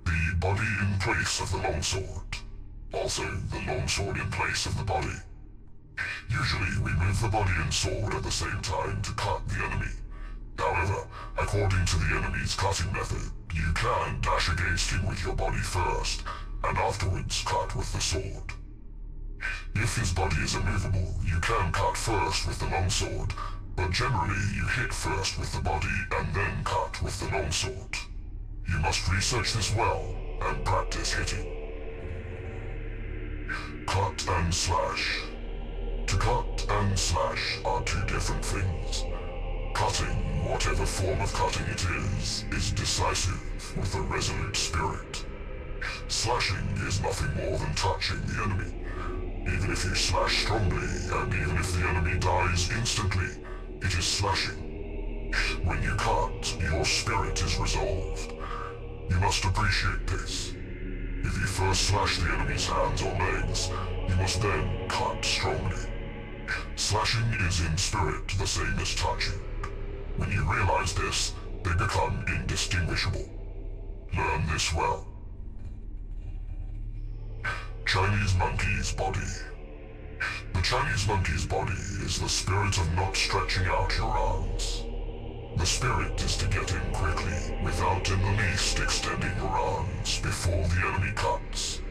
The body in place of the longsword. Also, the longsword in place of the body. Usually, we move the body and sword at the same time to cut the enemy. However, according to the enemy's cutting method, you can dash against him with your body first, and afterwards cut with the sword. If his body is immovable, you can cut first with the longsword, but generally you hit first with the body and then cut with the longsword. You must research this well and practice hitting. Cut and slash. To cut and slash are two different things. Cutting, whatever form of cutting it is decisive with a resolute spirit. Slashing is nothing more than touching the enemy. Even if you slash strongly, and even if the enemy dies instantly, it is slashing. When you cut, your spirit is resolved. You must appreciate this. If you first slash the enemy's hands or legs, you must then cut strongly. Slashing is in spirit the same as touching. When you realize this, they become indistinguishable. Learn this well. Chinese monkey's body. The Chinese monkey's body is the spirit of not stretching out your arms. The spirit is to get in quickly, without in the least extending your arms before the enemy cuts.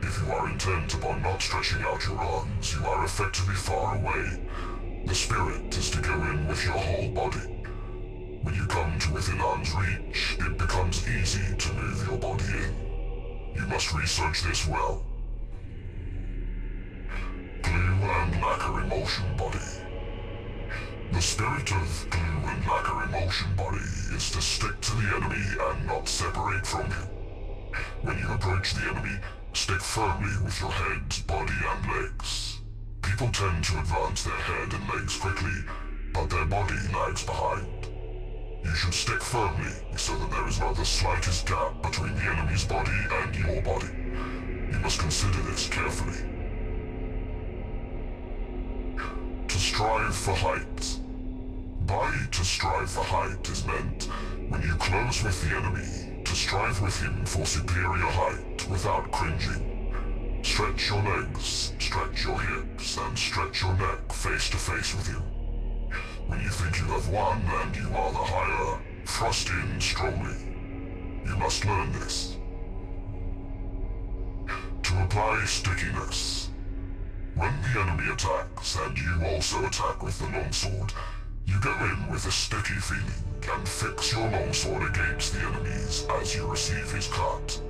If you are intent upon not stretching out your arms, you are effectively far away. The spirit is to go in with your whole body. When you come to within arm's reach, it becomes easy to move your body in. You must research this well. Glue and lacquer emulsion body. The spirit of glue and lacquer emulsion body is to stick to the enemy and not separate from him. When you approach the enemy, stick firmly with your head, body and legs. People tend to advance their head and legs quickly, but their body lags behind. You should stick firmly so that there is not the slightest gap between the enemy's body and your body. You must consider this carefully. To strive for height. By to strive for height is meant when you close with the enemy, to strive with him for superior height without cringing. Stretch your legs, stretch your hips, and stretch your neck face to face with him. When you think you have won and you are the higher, thrust in strongly. You must learn this. To apply stickiness. When the enemy attacks and you also attack with the longsword, you go in with a sticky feeling and fix your longsword against the enemy's as you receive his cut.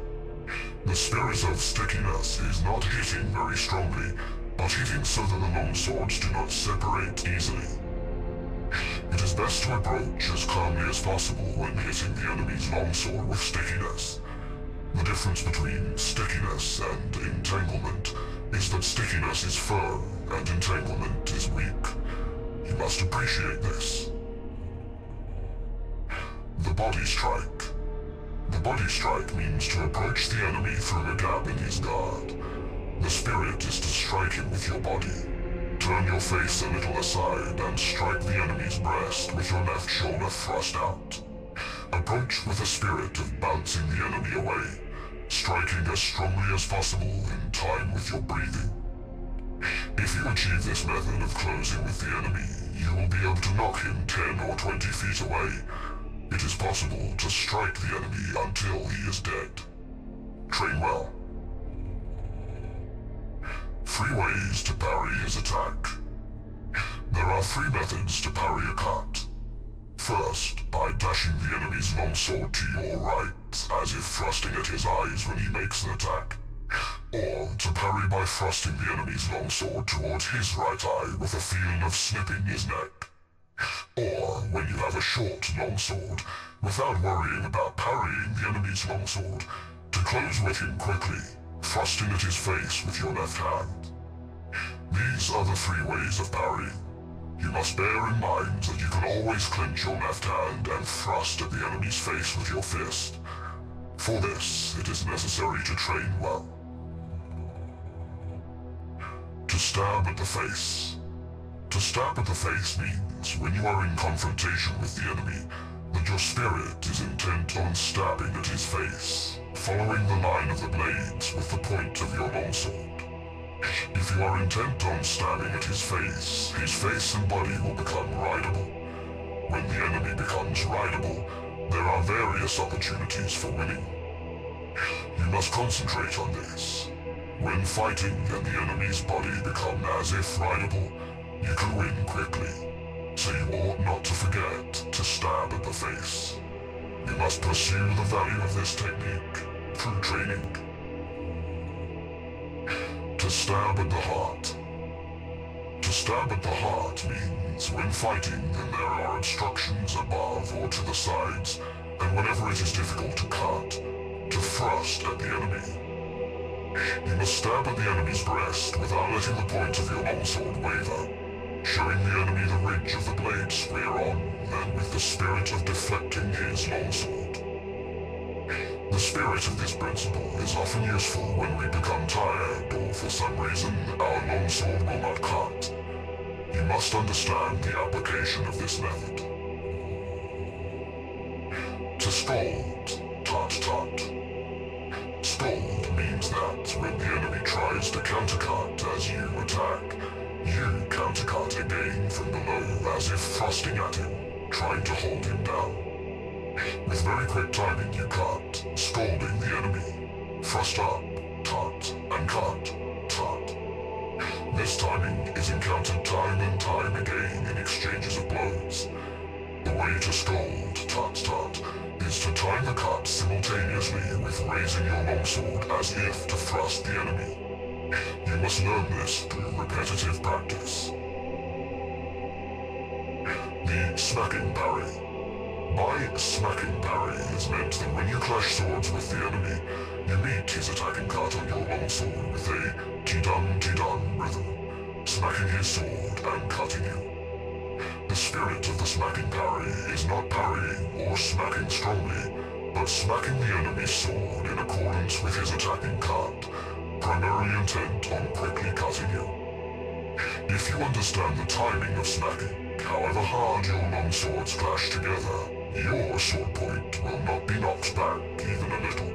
The spirit of stickiness is not hitting very strongly, but hitting so that the longswords do not separate easily. It is best to approach as calmly as possible when hitting the enemy's longsword with stickiness. The difference between stickiness and entanglement is that stickiness is firm and entanglement is weak. You must appreciate this. The body strike. The body strike means to approach the enemy through a gap in his guard. The spirit is to strike him with your body. Turn your face a little aside and strike the enemy's breast with your left shoulder thrust out. Approach with a spirit of bouncing the enemy away, striking as strongly as possible in time with your breathing. If you achieve this method of closing with the enemy, you will be able to knock him 10 or 20 feet away. It is possible to strike the enemy until he is dead. Train well. 3 ways to parry his attack. There are three methods to parry a cut. First, by dashing the enemy's longsword to your right, as if thrusting at his eyes when he makes an attack. Or to parry by thrusting the enemy's longsword towards his right eye with a feel of snipping his neck. Or, when you have a short longsword, without worrying about parrying the enemy's longsword, to close with him quickly, thrusting at his face with your left hand. These are the three ways of parrying. You must bear in mind that you can always clench your left hand and thrust at the enemy's face with your fist. For this, it is necessary to train well. To stab at the face. To stab at the face means, when you are in confrontation with the enemy, that your spirit is intent on stabbing at his face, following the line of the blades with the point of your longsword. If you are intent on stabbing at his face and body will become rideable. When the enemy becomes rideable, there are various opportunities for winning. You must concentrate on this. When fighting and the enemy's body become as if rideable, you can win quickly. So you ought not to forget to stab at the face. You must pursue the value of this technique through training. To stab at the heart. To stab at the heart means when fighting and there are obstructions above or to the sides, and whenever it is difficult to cut, to thrust at the enemy. You must stab at the enemy's breast without letting the point of your longsword waver, showing the enemy the ridge of the blade square on, and with the spirit of deflecting his longsword. The spirit of this principle is often useful when we become tired or for some reason our longsword will not cut. You must understand the application of this method. To scold, tut-tut. Scold means that when the enemy tries to countercut as you attack, you countercut again from below as if thrusting at him, trying to hold him down. With very quick timing you cut, scolding the enemy. Thrust up, tut, and cut, tut. This timing is encountered time and time again in exchanges of blows. The way to scold, tut, is to time the cut simultaneously with raising your longsword as if to thrust the enemy. You must learn this through repetitive practice. The smacking parry. By smacking parry is meant that when you clash swords with the enemy, you meet his attacking cut on your longsword with a ti-dun rhythm, smacking his sword and cutting you. The spirit of the smacking parry is not parrying or smacking strongly, but smacking the enemy's sword in accordance with his attacking cut, primarily intent on quickly cutting you. If you understand the timing of smacking, however hard your longswords clash together, your sword point will not be knocked back even a little.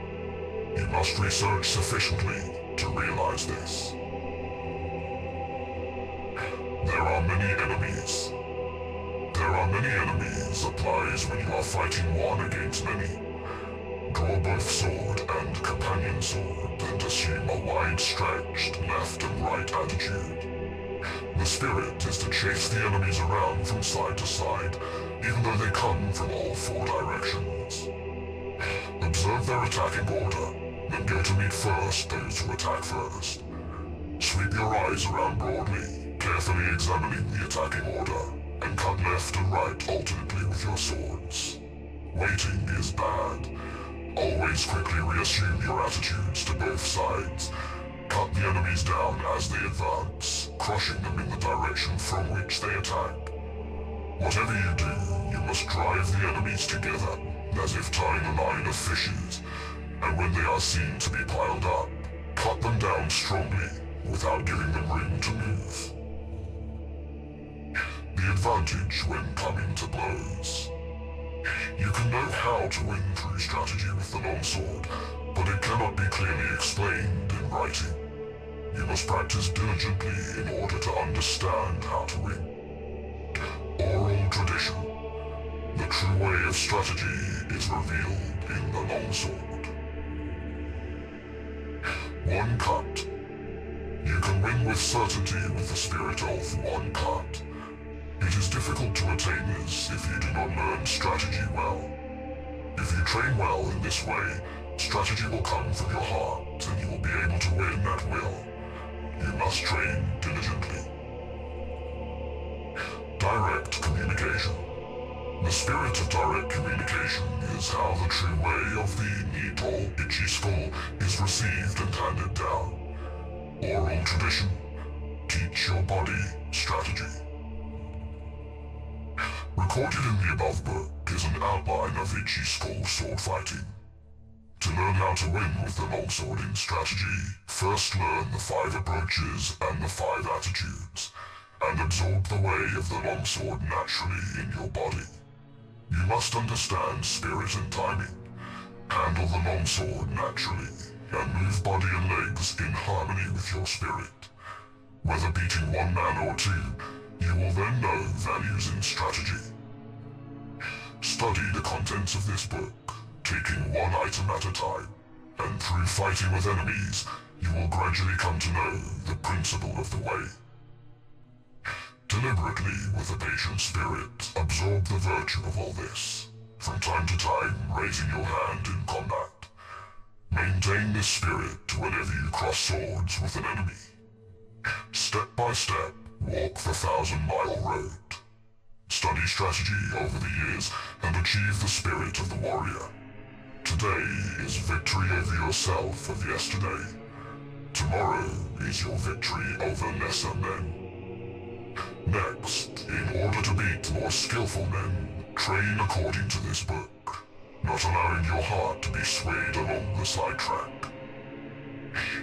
You must research sufficiently to realize this. There are many enemies. There are many enemies applies when you are fighting one against many. Draw both sword and companion sword and assume a wide-stretched left and right attitude. The spirit is to chase the enemies around from side to side, even though they come from all four directions. Observe their attacking order, then go to meet first those who attack first. Sweep your eyes around broadly, carefully examining the attacking order, and cut left and right alternately with your swords. Waiting is bad. Always quickly reassume your attitudes to both sides. Cut the enemies down as they advance, crushing them in the direction from which they attack. Whatever you do, you must drive the enemies together, as if tying a line of fishes, and when they are seen to be piled up, cut them down strongly, without giving them room to move. The advantage when coming to blows. You can know how to win through strategy with the longsword, but it cannot be clearly explained in writing. You must practice diligently in order to understand how to win. Oral tradition. The true way of strategy is revealed in the longsword. One cut. You can win with certainty with the spirit of one cut. It is difficult to attain this if you do not learn strategy well. If you train well in this way, strategy will come from your heart and you will be able to win at will. You must train diligently. Direct communication. The spirit of direct communication is how the true way of the neat or itchy skull is received and handed down. Oral tradition. Teach your body strategy. Recorded in the above book is an outline of itchy skull sword fighting. To learn how to win with the longsword in strategy, first learn the 5 approaches and the 5 attitudes, and absorb the way of the longsword naturally in your body. You must understand spirit and timing, handle the longsword naturally, and move body and legs in harmony with your spirit. Whether beating one man or 2, you will then know values in strategy. Study the contents of this book, taking one item at a time, and through fighting with enemies, you will gradually come to know the principle of the way. Deliberately, with a patient spirit, absorb the virtue of all this, from time to time raising your hand in combat. Maintain this spirit whenever you cross swords with an enemy. Step by step, walk the 1,000-mile road. Study strategy over the years and achieve the spirit of the warrior. Today is victory over yourself of yesterday. Tomorrow is your victory over lesser men. Next, in order to beat more skillful men, train according to this book, not allowing your heart to be swayed along the sidetrack.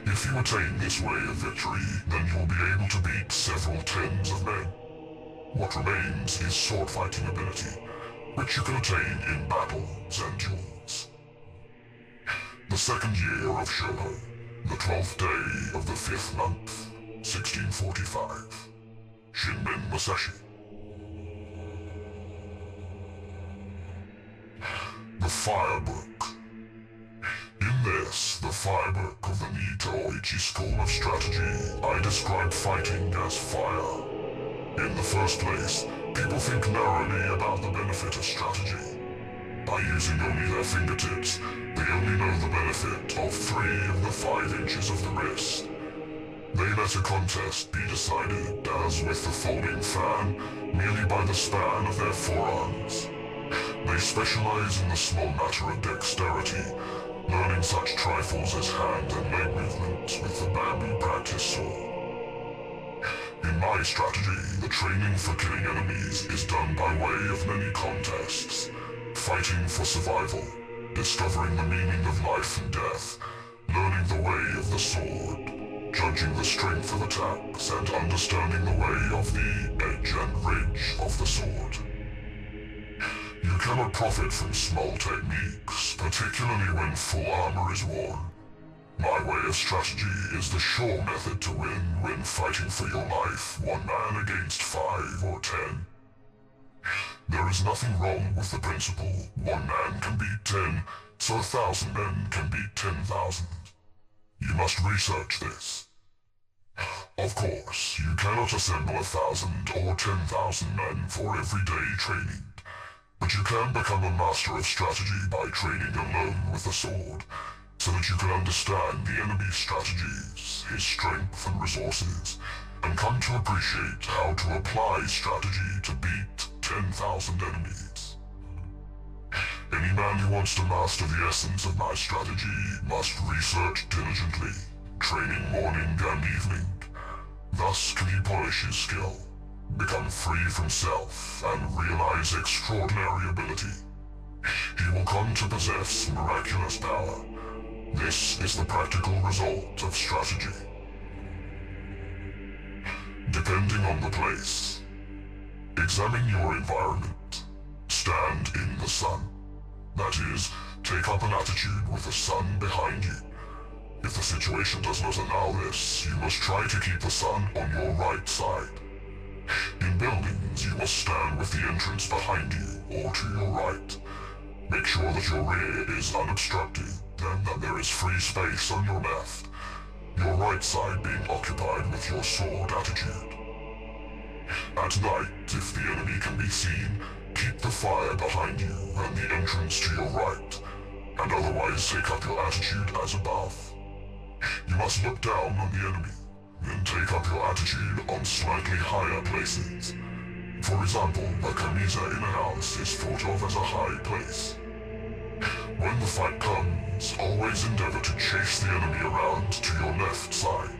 If you attain this way of victory, then you will be able to beat several tens of men. What remains is sword fighting ability, which you can attain in battles and duels. The 2nd year of Shoho, the 12th day of the 5th month, 1645. Shinmin Masashi. The Fire Book. In this, the Fire Book of the Nito-Ichi School of Strategy, I describe fighting as fire. In the first place, people think narrowly about the benefit of strategy. By using only their fingertips, they only know the benefit of 3 of the 5 inches of the wrist. They let a contest be decided, as with the folding fan, merely by the span of their forearms. They specialize in the small matter of dexterity, learning such trifles as hand and leg movements with the bamboo practice sword. In my strategy, the training for killing enemies is done by way of many contests, fighting for survival, discovering the meaning of life and death, learning the way of the sword, judging the strength of attacks, and understanding the way of the edge and ridge of the sword. You cannot profit from small techniques, particularly when full armor is worn. My way of strategy is the sure method to win when fighting for your life, 1 man against 5 or 10. There is nothing wrong with the principle, 1 man can beat 10, so 1,000 men can beat 10,000. You must research this. Of course, you cannot assemble 1,000 or 10,000 men for everyday training, but you can become a master of strategy by training alone with the sword, so that you can understand the enemy's strategies, his strength and resources, and come to appreciate how to apply strategy to beat 10,000 enemies. Any man who wants to master the essence of my strategy must research diligently, training morning and evening. Thus can he polish his skill, become free from self, and realize extraordinary ability. He will come to possess miraculous power. This is the practical result of strategy. Depending on the place, examine your environment. Stand in the sun. That is, take up an attitude with the sun behind you. If the situation does not allow this, you must try to keep the sun on your right side. In buildings, you must stand with the entrance behind you or to your right. Make sure that your rear is unobstructed and that there is free space on your left, your right side being occupied with your sword attitude. At night, if the enemy can be seen, keep the fire behind you and the entrance to your right, and otherwise take up your attitude as above. You must look down on the enemy, then take up your attitude on slightly higher places. For example, a camisa in a house is thought of as a high place. When the fight comes, always endeavor to chase the enemy around to your left side.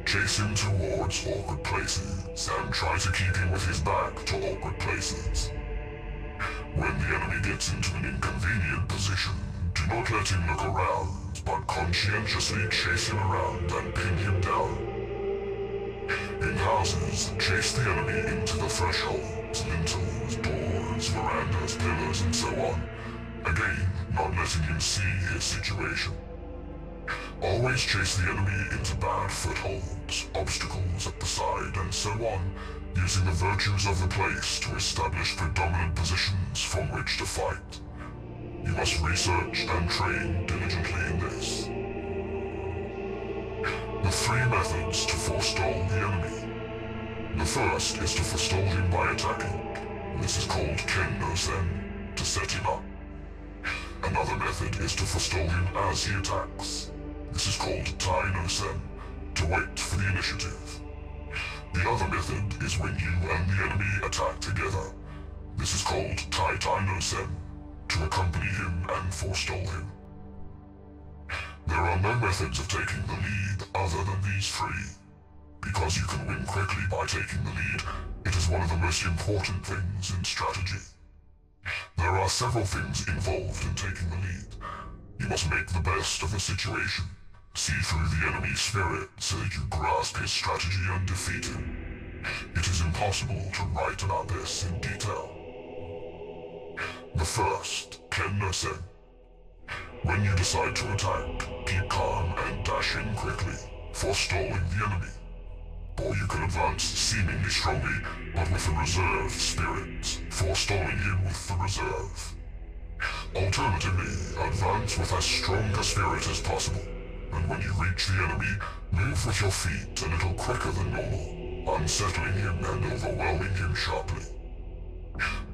Chase him towards awkward places, and try to keep him with his back to awkward places. When the enemy gets into an inconvenient position, do not let him look around, but conscientiously chase him around and pin him down. In houses, chase the enemy into the thresholds, lintels, doors, verandas, pillars, and so on. Again, not letting him see his situation. Always chase the enemy into bad footholds, obstacles at the side, and so on, using the virtues of the place to establish predominant positions from which to fight. You must research and train diligently in this. The 3 methods to forestall the enemy. The first is to forestall him by attacking. This is called Ken no Sen, to set him up. Another method is to forestall him as he attacks. This is called Tai no Sen, to wait for the initiative. The other method is when you and the enemy attack together. This is called Tai no Sen, to accompany him and forestall him. There are no methods of taking the lead other than these 3. Because you can win quickly by taking the lead, it is one of the most important things in strategy. There are several things involved in taking the lead. You must make the best of the situation, see through the enemy's spirit so that you grasp his strategy and defeat him. It is impossible to write about this in detail. The first, Ken no Sen. When you decide to attack, keep calm and dash in quickly, forestalling the enemy. Or you can advance seemingly strongly, but with a reserved spirit, forestalling him with the reserve. Alternatively, advance with as strong a spirit as possible, and when you reach the enemy, move with your feet a little quicker than normal, unsettling him and overwhelming him sharply.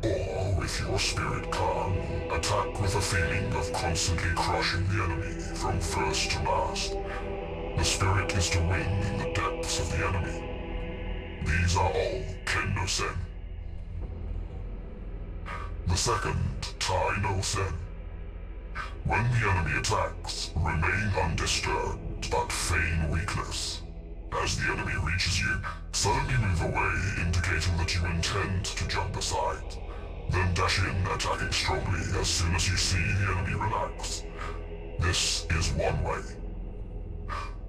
Or, with your spirit calm, attack with a feeling of constantly crushing the enemy from first to last. The spirit is to win in the depths of the enemy. These are all Ken no Sen. The second, Tai no Sen. When the enemy attacks, remain undisturbed, but feign weakness. As the enemy reaches you, suddenly move away, indicating that you intend to jump aside. Then dash in, attacking strongly as soon as you see the enemy relax. This is one way.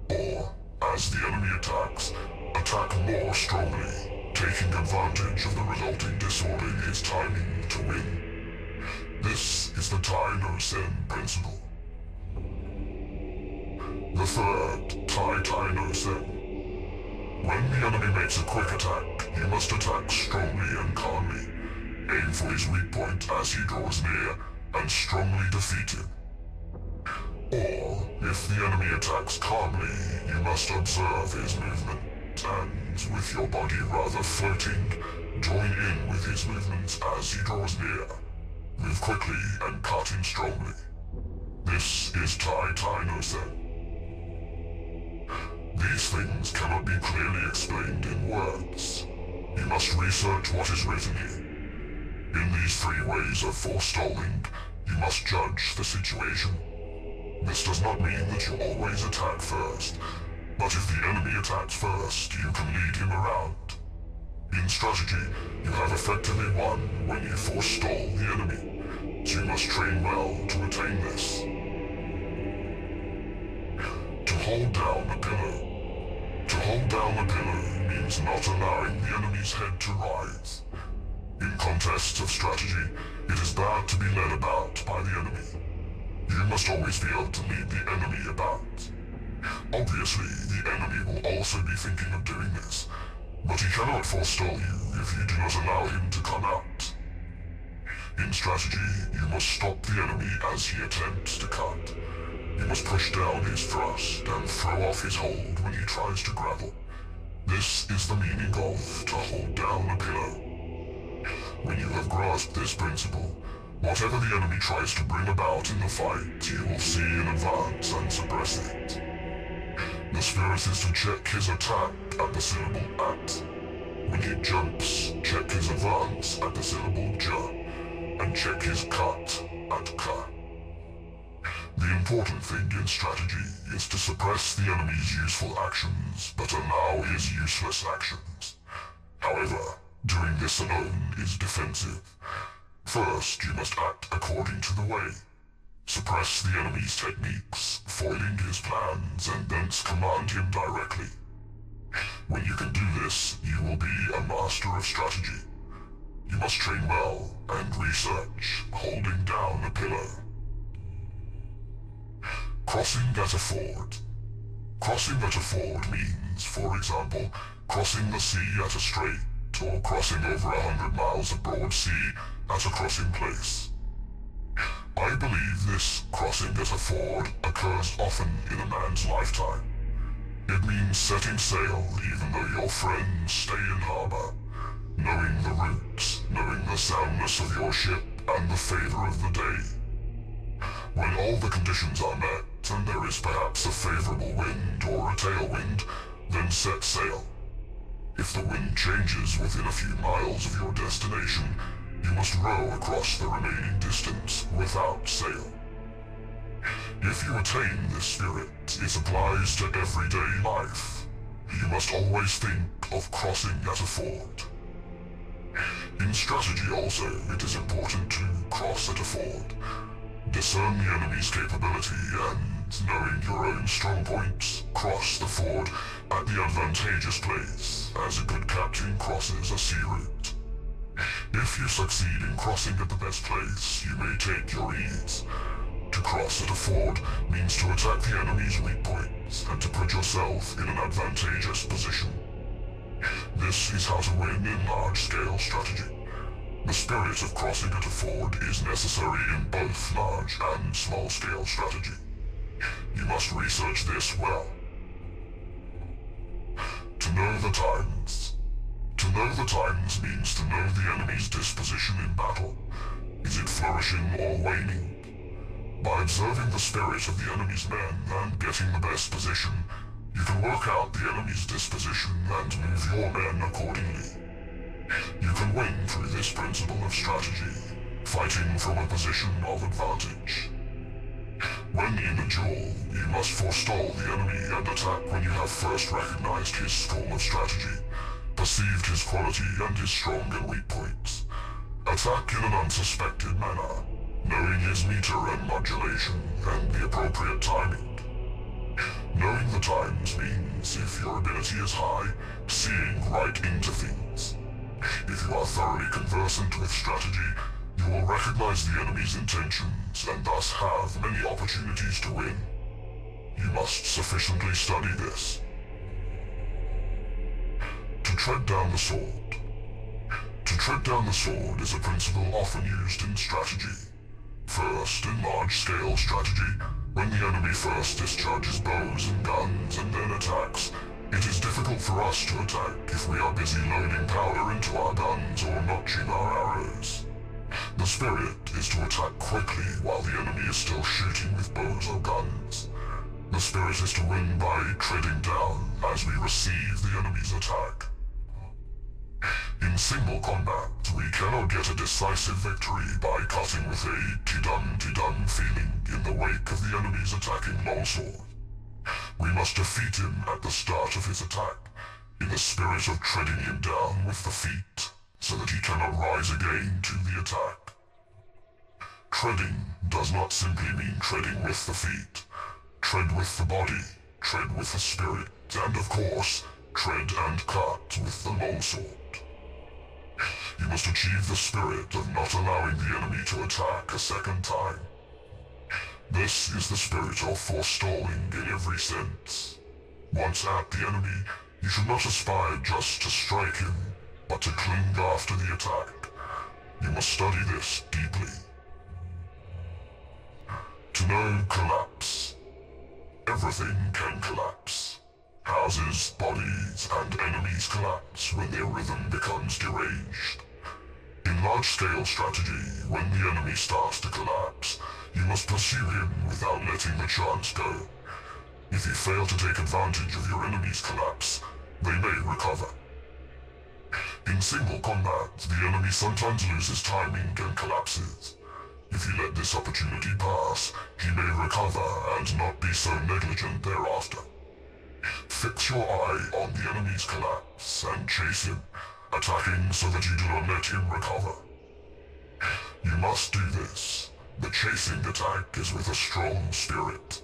Or, as the enemy attacks, attack more strongly, taking advantage of the resulting disorder in his timing to win. This is the Tai no Sen principle. The third, Tai no Sen. When the enemy makes a quick attack, you must attack strongly and calmly. Aim for his weak point as he draws near, and strongly defeat him. Or, if the enemy attacks calmly, you must observe his movement, and, with your body rather floating, join in with his movements as he draws near. Move quickly and cut in strongly. This is Tai no Sen. These things cannot be clearly explained in words. You must research what is written here. In these 3 ways of forestalling, you must judge the situation. This does not mean that you always attack first, but if the enemy attacks first, you can lead him around. In strategy, you have effectively won when you forestall the enemy, so you must train well to attain this. To hold down a pillar. To hold down a pillar means not allowing the enemy's head to rise. In contests of strategy, it is bad to be led about by the enemy. You must always be able to lead the enemy about. Obviously, the enemy will also be thinking of doing this, but he cannot forestall you if you do not allow him to come out. In strategy, you must stop the enemy as he attempts to cut. You must push down his thrust and throw off his hold when he tries to grapple. This is the meaning of to hold down a pillar. When you have grasped this principle, whatever the enemy tries to bring about in the fight, you will see in advance and suppress it. The spirit is to check his attack at the syllable at. When he jumps, check his advance at the syllable j, and check his cut at ka. The important thing in strategy is to suppress the enemy's useful actions, but allow his useless actions. However, doing this alone is defensive. First, you must act according to the way. Suppress the enemy's techniques, foiling his plans, and thence command him directly. When you can do this, you will be a master of strategy. You must train well and research, holding down a pillar. Crossing at a ford. Crossing at a ford means, for example, crossing the sea at a strait, or crossing over 100 miles of broad sea at a crossing place. I believe this crossing at a ford occurs often in a man's lifetime. It means setting sail even though your friends stay in harbor, knowing the routes, knowing the soundness of your ship and the favor of the day. When all the conditions are met, and there is perhaps a favorable wind or a tailwind, then set sail. If the wind changes within a few miles of your destination, you must row across the remaining distance without sail. If you attain this spirit, it applies to everyday life. You must always think of crossing at a ford. In strategy also, it is important to cross at a ford. Discern the enemy's capability and, knowing your own strong points, cross the ford at the advantageous place, as a good captain crosses a sea route. If you succeed in crossing at the best place, you may take your ease. To cross at a ford means to attack the enemy's weak points and to put yourself in an advantageous position. This is how to win in large-scale strategy. The spirit of crossing at a ford is necessary in both large and small-scale strategy. You must research this well. To know the times. To know the times means to know the enemy's disposition in battle. Is it flourishing or waning? By observing the spirit of the enemy's men and getting the best position, you can work out the enemy's disposition and move your men accordingly. You can win through this principle of strategy, fighting from a position of advantage. When in a duel, you must forestall the enemy and attack when you have first recognized his form of strategy, perceived his quality and his strong and weak points. Attack in an unsuspected manner, knowing his meter and modulation and the appropriate timing. Knowing the times means, if your ability is high, seeing right into things. If you are thoroughly conversant with strategy, you will recognize the enemy's intentions and thus have many opportunities to win. You must sufficiently study this. To tread down the sword. To tread down the sword is a principle often used in strategy. First, in large-scale strategy, when the enemy first discharges bows and guns and then attacks, it is difficult for us to attack if we are busy loading powder into our guns or notching our arrows. The spirit is to attack quickly while the enemy is still shooting with bows or guns. The spirit is to win by treading down as we receive the enemy's attack. In single combat, we cannot get a decisive victory by cutting with a tidun feeling in the wake of the enemy's attacking longsword. We must defeat him at the start of his attack, in the spirit of treading him down with the feet, so that he cannot rise again to the attack. Treading does not simply mean treading with the feet. Tread with the body, tread with the spirit, and of course, tread and cut with the longsword. You must achieve the spirit of not allowing the enemy to attack a second time. This is the spirit of forestalling in every sense. Once at the enemy, you should not aspire just to strike him, but to cling after the attack. You must study this deeply. To know collapse. Everything can collapse. Houses, bodies, and enemies collapse when their rhythm becomes deranged. In large-scale strategy, when the enemy starts to collapse, you must pursue him without letting the chance go. If you fail to take advantage of your enemy's collapse, they may recover. In single combat, the enemy sometimes loses timing and collapses. If you let this opportunity pass, he may recover and not be so negligent thereafter. Fix your eye on the enemy's collapse and chase him, attacking so that you do not let him recover. You must do this. The chasing attack is with a strong spirit.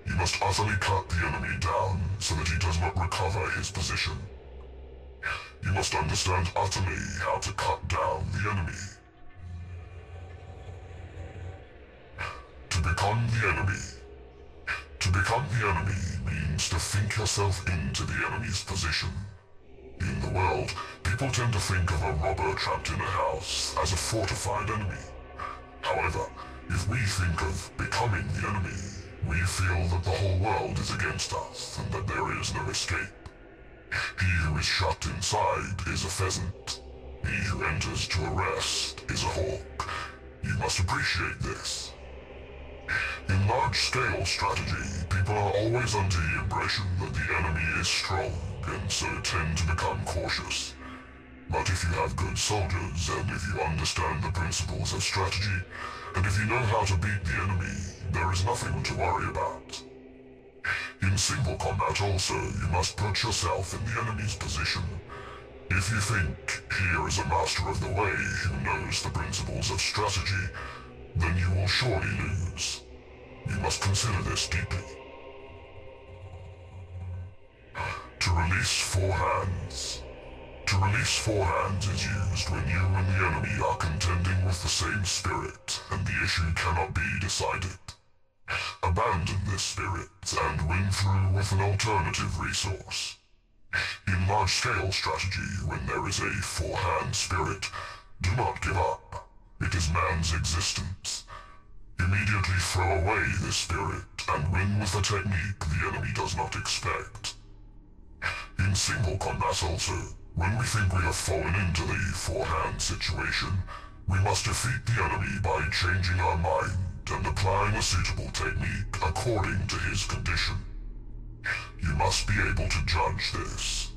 You must utterly cut the enemy down so that he does not recover his position. You must understand utterly how to cut down the enemy. To become the enemy. To become the enemy means to think yourself into the enemy's position. In the world, people tend to think of a robber trapped in a house as a fortified enemy. However, if we think of becoming the enemy, we feel that the whole world is against us and that there is no escape. He who is shut inside is a pheasant. He who enters to arrest is a hawk. You must appreciate this. In large-scale strategy, people are always under the impression that the enemy is strong, and so tend to become cautious. But if you have good soldiers, and if you understand the principles of strategy, and if you know how to beat the enemy, there is nothing to worry about. In single combat also, you must put yourself in the enemy's position. If you think, here is a master of the way who knows the principles of strategy, then you will surely lose. You must consider this deeply. To release four hands. To release four hands is used when you and the enemy are contending with the same spirit, and the issue cannot be decided. Abandon this spirit and win through with an alternative resource. In large-scale strategy, when there is a four-hand spirit, do not give up. It is man's existence. Immediately throw away this spirit and win with a technique the enemy does not expect. In single combat also, when we think we have fallen into the four-hand situation, we must defeat the enemy by changing our mind and applying a suitable technique according to his condition. You must be able to judge this.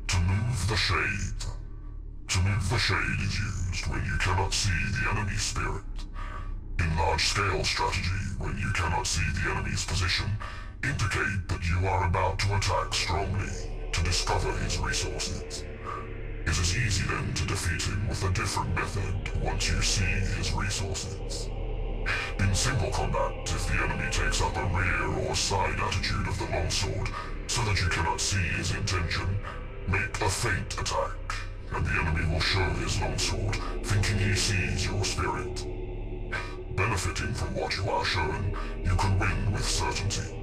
To move the shade. To move the shade is used when you cannot see the enemy's spirit. In large-scale strategy, when you cannot see the enemy's position, indicate that you are about to attack strongly to discover his resources. It is easy then to defeat him with a different method once you see his resources. In single combat, if the enemy takes up a rear or side attitude of the longsword so that you cannot see his intention, make a feint attack, and the enemy will show his longsword, thinking he sees your spirit. Benefiting from what you are shown, you can win with certainty.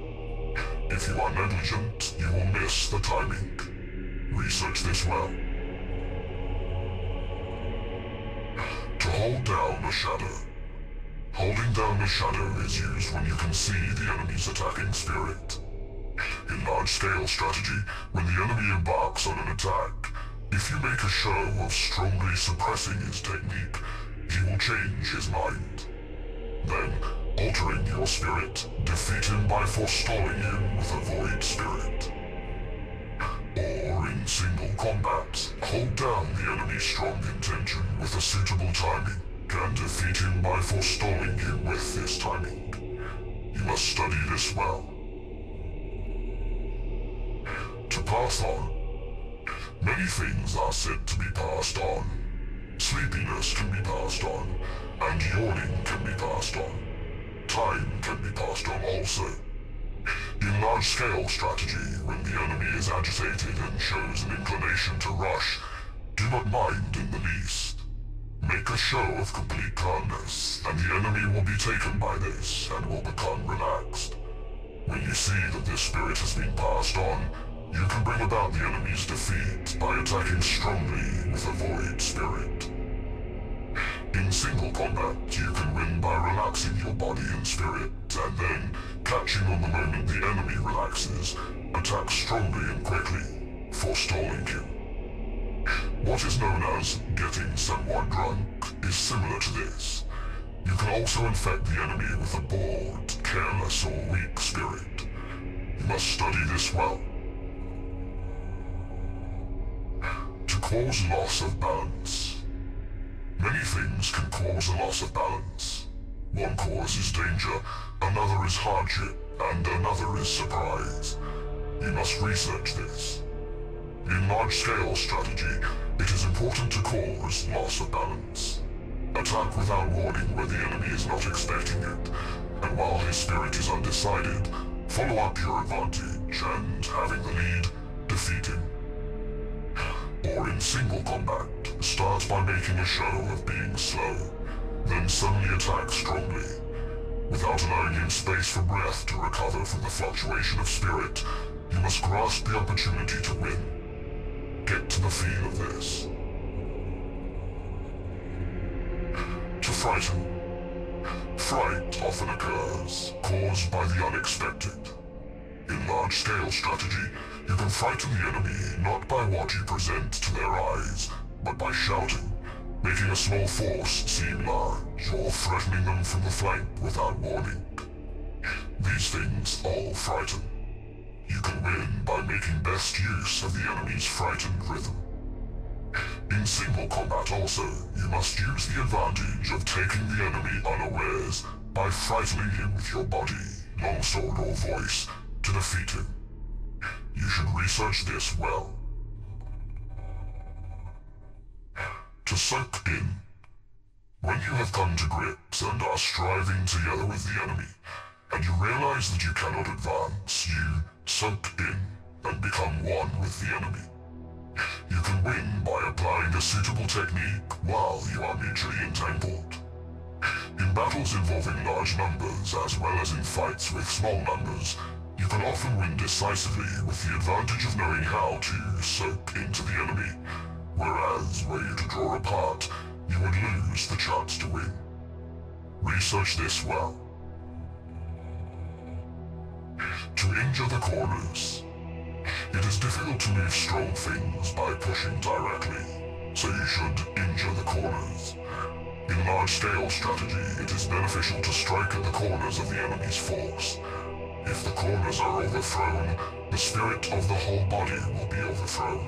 If you are negligent, you will miss the timing. Research this well. To hold down a shadow. Holding down a shadow is used when you can see the enemy's attacking spirit. In large-scale strategy, when the enemy embarks on an attack, if you make a show of strongly suppressing his technique, he will change his mind. Then, altering your spirit, defeat him by forestalling him with a void spirit. Or in single combat, hold down the enemy's strong intention with a suitable timing, and defeat him by forestalling him with this timing. You must study this well. To pass on. Many things are said to be passed on. Sleepiness can be passed on, and yawning can be passed on. Time can be passed on also. In large-scale strategy, when the enemy is agitated and shows an inclination to rush, do not mind in the least. Make a show of complete calmness, and the enemy will be taken by this and will become relaxed. When you see that this spirit has been passed on, you can bring about the enemy's defeat by attacking strongly with a void spirit. In single combat, you can win by relaxing your body and spirit, and then, catching on the moment the enemy relaxes, attack strongly and quickly, forestalling him. What is known as getting somewhat drunk is similar to this. You can also infect the enemy with a bored, careless, or weak spirit. You must study this well. To cause loss of balance. Many things can cause a loss of balance. One cause is danger, another is hardship, and another is surprise. You must research this. In large-scale strategy, it is important to cause loss of balance. Attack without warning where the enemy is not expecting it, and while his spirit is undecided, follow up your advantage and, having the lead, defeat him. Or in single combat, start by making a show of being slow, then suddenly attack strongly. Without allowing him space for breath to recover from the fluctuation of spirit, you must grasp the opportunity to win. Get to the feel of this. To frighten. Fright often occurs, caused by the unexpected. In large-scale strategy, you can frighten the enemy not by what you present to their eyes, but by shouting, making a small force seem large, or threatening them from the flank without warning. These things all frighten. You can win by making best use of the enemy's frightened rhythm. In single combat also, you must use the advantage of taking the enemy unawares by frightening him with your body, longsword or voice, to defeat him. You should research this well. To soak in. When you have come to grips and are striving together with the enemy, and you realize that you cannot advance, you soak in and become one with the enemy. You can win by applying a suitable technique while you are mutually entangled. In battles involving large numbers, as well as in fights with small numbers, you can often win decisively with the advantage of knowing how to soak into the enemy, whereas were you to draw apart, you would lose the chance to win. Research this well. To injure the corners. It is difficult to move strong things by pushing directly, so you should injure the corners. In large-scale strategy, it is beneficial to strike at the corners of the enemy's force. If the corners are overthrown, the spirit of the whole body will be overthrown.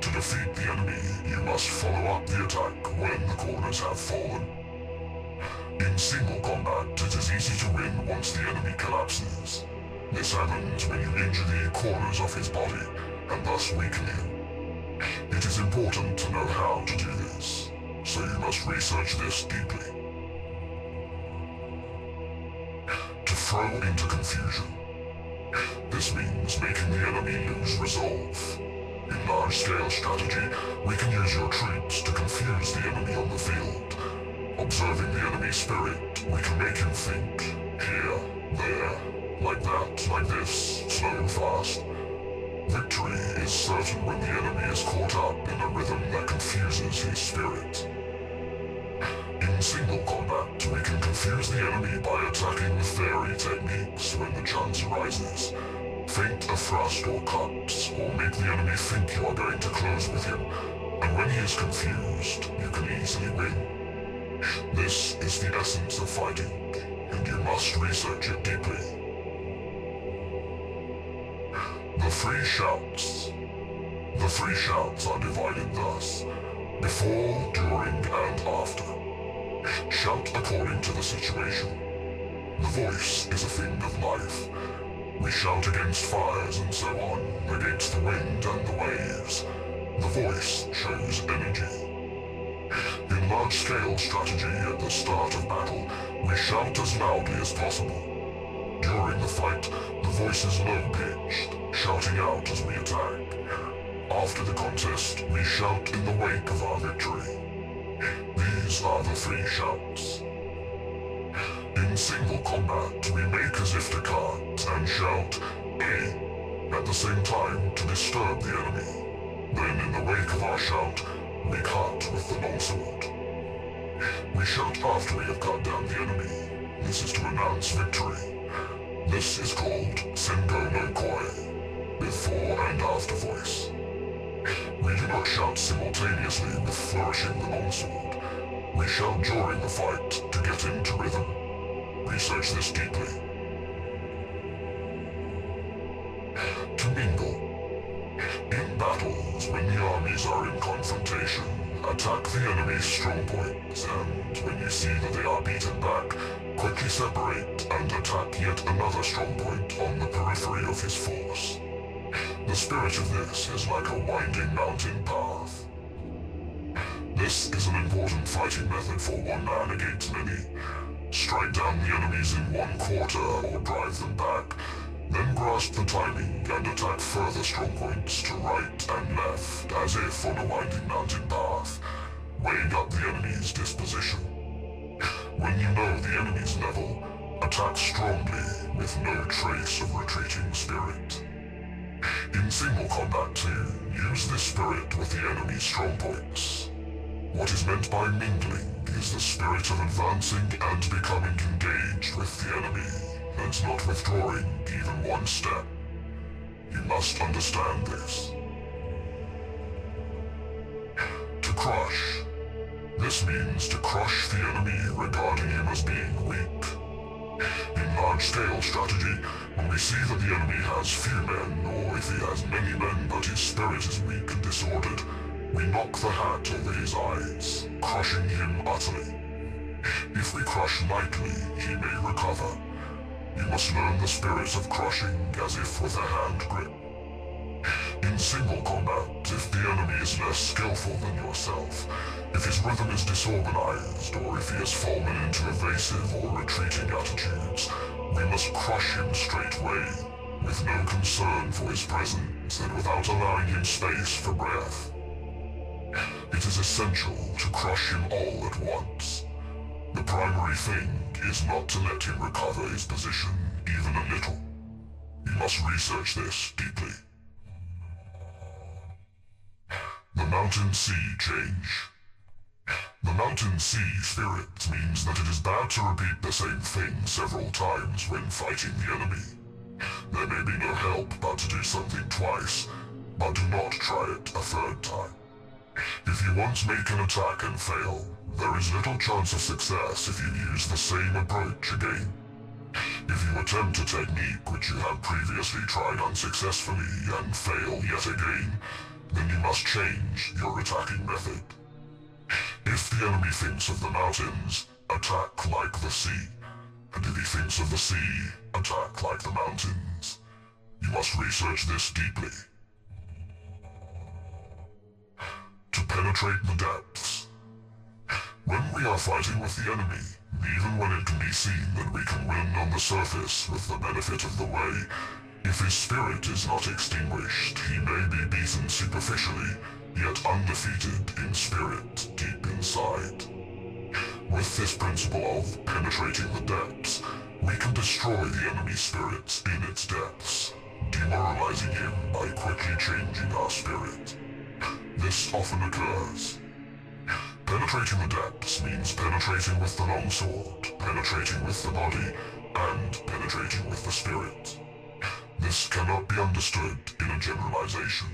To defeat the enemy, you must follow up the attack when the corners have fallen. In single combat, it is easy to win once the enemy collapses. This happens when you injure the corners of his body, and thus weaken him. It is important to know how to do this, so you must research this deeply. To throw into confusion. This means making the enemy lose resolve. In large-scale strategy, we can use your troops to confuse the enemy on the field. Observing the enemy's spirit, we can make him think, here, there, like that, like this, slow and fast. Victory is certain when the enemy is caught up in a rhythm that confuses his spirit. In single combat, we can confuse the enemy by attacking with fairy techniques when the chance arises. Feint a thrust or cut, or make the enemy think you are going to close with him, and when he is confused, you can easily win. This is the essence of fighting, and you must research it deeply. The three shouts. The three shouts are divided thus: before, during, and after. Shout according to the situation. The voice is a thing of life. We shout against fires and so on, against the wind and the waves. The voice shows energy. In large-scale strategy at the start of battle, we shout as loudly as possible. During the fight, the voice is low-pitched, shouting out as we attack. After the contest, we shout in the wake of our victory. These are the three shouts. In single combat, we make as if to cut and shout A at the same time to disturb the enemy. Then in the wake of our shout, we cut with the longsword. We shout after we have cut down the enemy. This is to announce victory. This is called Sengo no Koi, before and after voice. We do not shout simultaneously with flourishing the longsword. We shout during the fight to get into rhythm. Research this deeply. To mingle. In battles, when the armies are in confrontation, attack the enemy's strong points, and when you see that they are beaten back, quickly separate and attack yet another strong point on the periphery of his force. The spirit of this is like a winding mountain path. This is an important fighting method for one man against many. Strike down the enemies in one quarter or drive them back, then grasp the timing and attack further strong points to right and left as if on a winding mountain path, weighing up the enemy's disposition. When you know the enemy's level, attack strongly with no trace of retreating spirit. In single combat too, use this spirit with the enemy's strong points. What is meant by mingling is the spirit of advancing and becoming engaged with the enemy, and not withdrawing even one step. You must understand this. To crush. This means to crush the enemy regarding him as being weak. In large-scale strategy, when we see that the enemy has few men, or if he has many men but his spirit is weak and disordered, we knock the hat over his eyes, crushing him utterly. If we crush lightly, he may recover. You must learn the spirit of crushing as if with a hand grip. In single combat, if the enemy is less skillful than yourself, if his rhythm is disorganized, or if he has fallen into evasive or retreating attitudes, we must crush him straightway, with no concern for his presence and without allowing him space for breath. It is essential to crush him all at once. The primary thing is not to let him recover his position even a little. You must research this deeply. The Mountain Sea Change. The Mountain Sea spirit means that it is bad to repeat the same thing several times when fighting the enemy. There may be no help but to do something twice, but do not try it a third time. If you once make an attack and fail, there is little chance of success if you use the same approach again. If you attempt a technique which you have previously tried unsuccessfully and fail yet again, then you must change your attacking method. If the enemy thinks of the mountains, attack like the sea. And if he thinks of the sea, attack like the mountains. You must research this deeply. To penetrate the depths. When we are fighting with the enemy, even when it can be seen that we can win on the surface with the benefit of the way, if his spirit is not extinguished, he may be beaten superficially, yet undefeated in spirit deep inside. With this principle of penetrating the depths, we can destroy the enemy's spirits in its depths, demoralizing him by quickly changing our spirit. This often occurs. Penetrating the depths means penetrating with the longsword, penetrating with the body, and penetrating with the spirit. This cannot be understood in a generalization.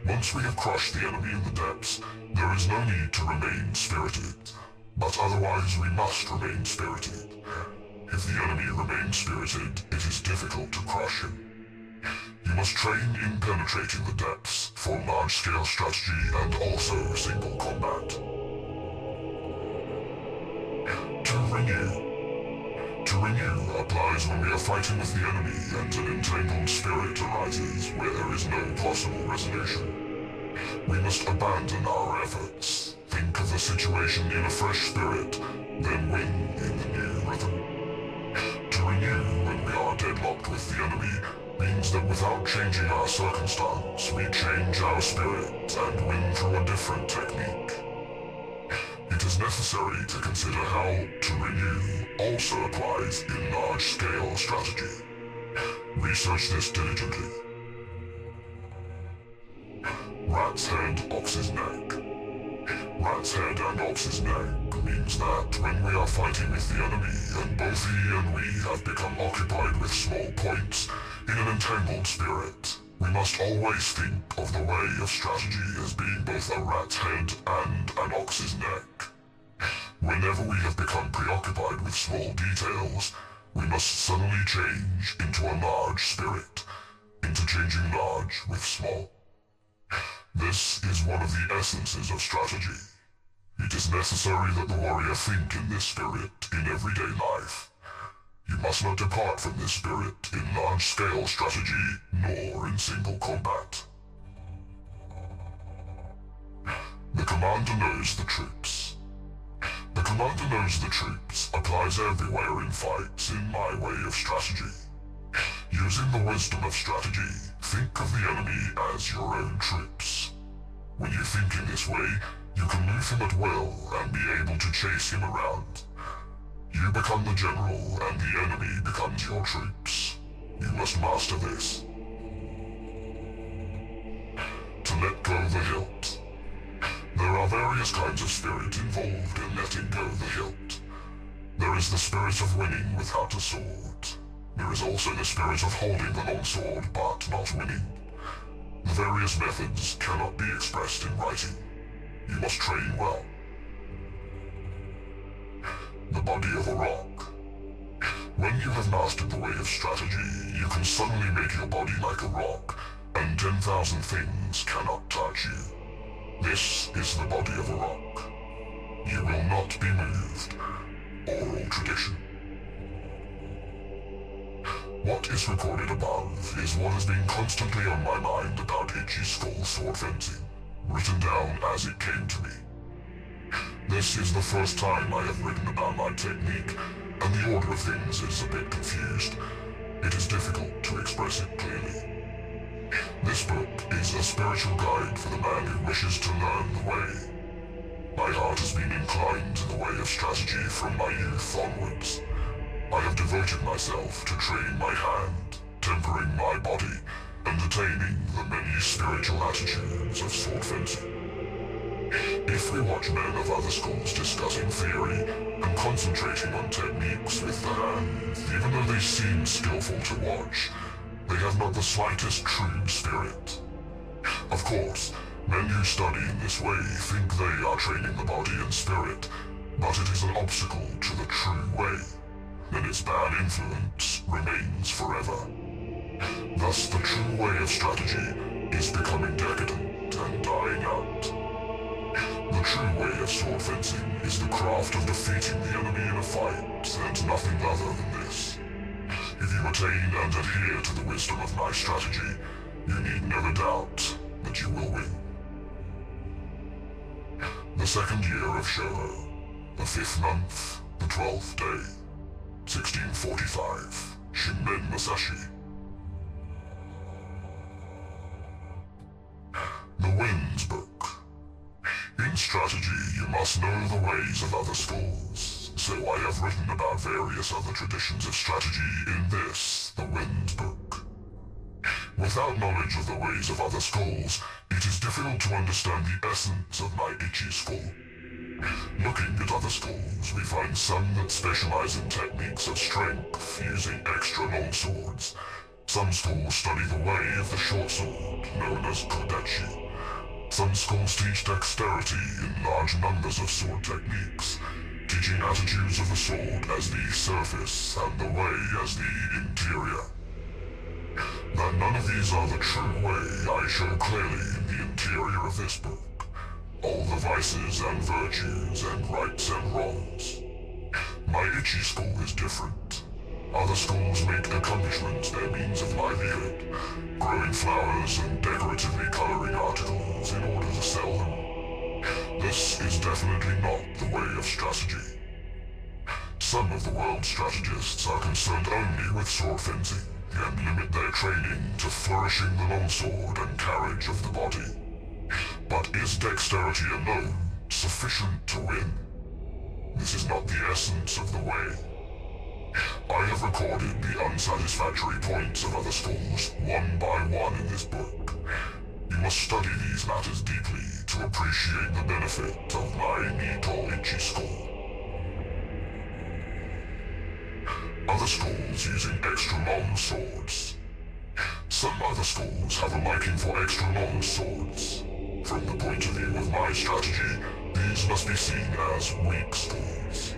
Once we have crushed the enemy in the depths, there is no need to remain spirited, but otherwise we must remain spirited. If the enemy remains spirited, it is difficult to crush him. You must train in penetrating the depths for large-scale strategy and also single combat. To renew. To renew applies when we are fighting with the enemy and an entangled spirit arises where there is no possible resolution. We must abandon our efforts, think of the situation in a fresh spirit, then win in the new rhythm. To renew when we are deadlocked with the enemy means that without changing our circumstance, we change our spirit and win through a different technique. It is necessary to consider how to renew also applies in large-scale strategy. Research this diligently. Rat's head, ox's neck. Rat's head and ox's neck means that when we are fighting with the enemy and both he and we have become occupied with small points in an entangled spirit, We must always think of the way of strategy as being both a rat's head and an ox's neck. Whenever we have become preoccupied with small details, we must suddenly change into a large spirit, interchanging large with small. This is one of the essences of strategy. It is necessary that the warrior think in this spirit in everyday life. You must not depart from this spirit in large-scale strategy, nor in single combat. The commander knows the troops. The commander knows the troops applies everywhere in fights in my way of strategy. Using the wisdom of strategy, think of the enemy as your own troops. When you think in this way, you can move him at will and be able to chase him around. You become the general and the enemy becomes your troops. You must master this. To let go the hilt. There are various kinds of spirit involved in letting go the hilt. There is the spirit of winning without a sword. There is also the spirit of holding the long sword but not winning. The various methods cannot be expressed in writing. You must train well. The body of a rock. When you have mastered the way of strategy, you can suddenly make your body like a rock, and 10,000 things cannot touch you. This is the body of a rock. You will not be moved. Oral tradition. What is recorded above is what has been constantly on my mind about Itchy Skull sword fencing, written down as it came to me. This is the first time I have written about my technique, and the order of things is a bit confused. It is difficult to express it clearly. This book is a spiritual guide for the man who wishes to learn the way. My heart has been inclined to the way of strategy from my youth onwards. I have devoted myself to training my hand, tempering my body, and attaining the many spiritual attitudes of sword fencing. If we watch men of other schools discussing theory and concentrating on techniques with the hand, even though they seem skillful to watch, they have not the slightest true spirit. Of course, men who study in this way think they are training the body and spirit, but it is an obstacle to the true way. Then its bad influence remains forever. Thus the true way of strategy is becoming decadent and dying out. The true way of sword fencing is the craft of defeating the enemy in a fight, and nothing other than this. If you attain and adhere to the wisdom of my strategy, you need never doubt that you will win. The second year of Shoho, the 5th month, the 12th day, 1645, Shinmen Musashi. The Wind's Book. In strategy, you must know the ways of other schools, so I have written about various other traditions of strategy in this, the Wind's Book. Without knowledge of the ways of other schools, it is difficult to understand the essence of my Itchy school. Looking at other schools, we find some that specialize in techniques of strength, using extra long swords. Some schools study the way of the short sword, known as kodachi. Some schools teach dexterity in large numbers of sword techniques, teaching attitudes of the sword as the surface and the way as the interior. That none of these are the true way I show clearly in the interior of this book. All the vices and virtues and rights and wrongs. My Itchy school is different. Other schools make accomplishments their means of livelihood, growing flowers and decoratively coloring articles in order to sell them. This is definitely not the way of strategy. Some of the world's strategists are concerned only with sword fencing, and limit their training to flourishing the longsword and carriage of the body. But is dexterity alone sufficient to win? This is not the essence of the way. I have recorded the unsatisfactory points of other schools one by one in this book. You must study these matters deeply to appreciate the benefit of my Nito Itchy school. Other schools using extra long swords. Some other schools have a liking for extra long swords. From the point of view of my strategy, these must be seen as weak schools.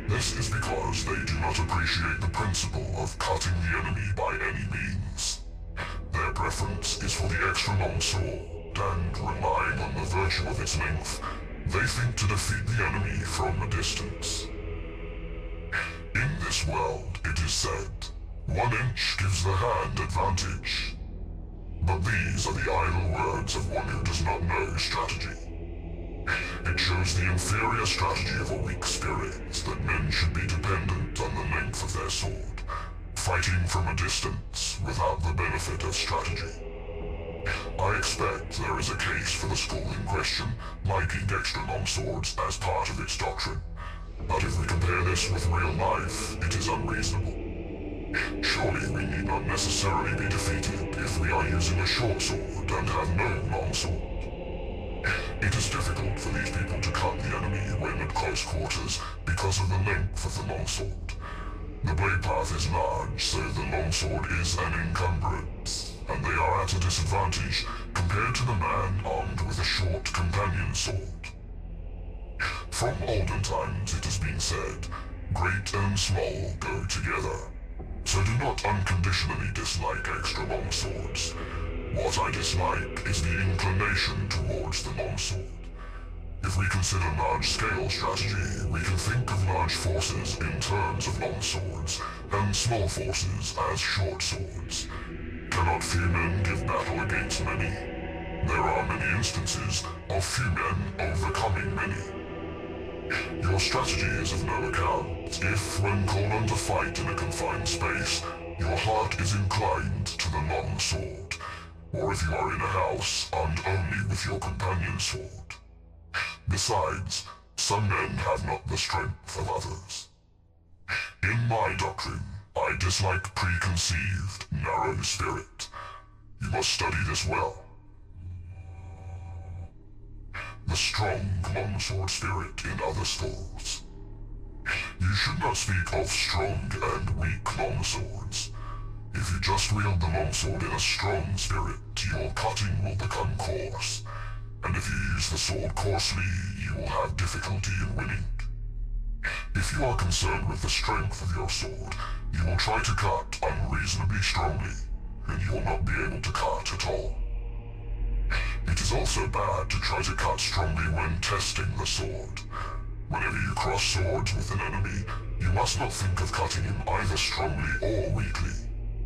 This is because they do not appreciate the principle of cutting the enemy by any means. Their preference is for the extra long sword, and relying on the virtue of its length, they think to defeat the enemy from a distance. In this world, it is said, 1 inch gives the hand advantage. But these are the idle words of one who does not know strategy. It shows the inferior strategy of a weak spirit that men should be dependent on the length of their sword, fighting from a distance without the benefit of strategy. I expect there is a case for the school in question liking extra long swords as part of its doctrine, but if we compare this with real life, it is unreasonable. Surely we need not necessarily be defeated if we are using a short sword and have no long sword. It is difficult for these people to cut the enemy when at close quarters because of the length of the long sword. The blade path is large, so the long sword is an encumbrance, and they are at a disadvantage compared to the man armed with a short companion sword. From olden times it has been said, great and small go together. So do not unconditionally dislike extra long swords. What I dislike is the inclination towards the long sword. If we consider large-scale strategy, we can think of large forces in terms of long swords, and small forces as short swords. Cannot few men give battle against many? There are many instances of few men overcoming many. Your strategy is of no account if, when called on to fight in a confined space, your heart is inclined to the long sword, or if you are in a house armed only with your companion sword. Besides, some men have not the strength of others. In my doctrine, I dislike preconceived, narrow spirit. You must study this well. The strong longsword spirit in other schools. You should not speak of strong and weak longswords. If you just wield the longsword in a strong spirit, your cutting will become coarse, and if you use the sword coarsely, you will have difficulty in winning. If you are concerned with the strength of your sword, you will try to cut unreasonably strongly, and you will not be able to cut at all. It is also bad to try to cut strongly when testing the sword. Whenever you cross swords with an enemy, you must not think of cutting him either strongly or weakly.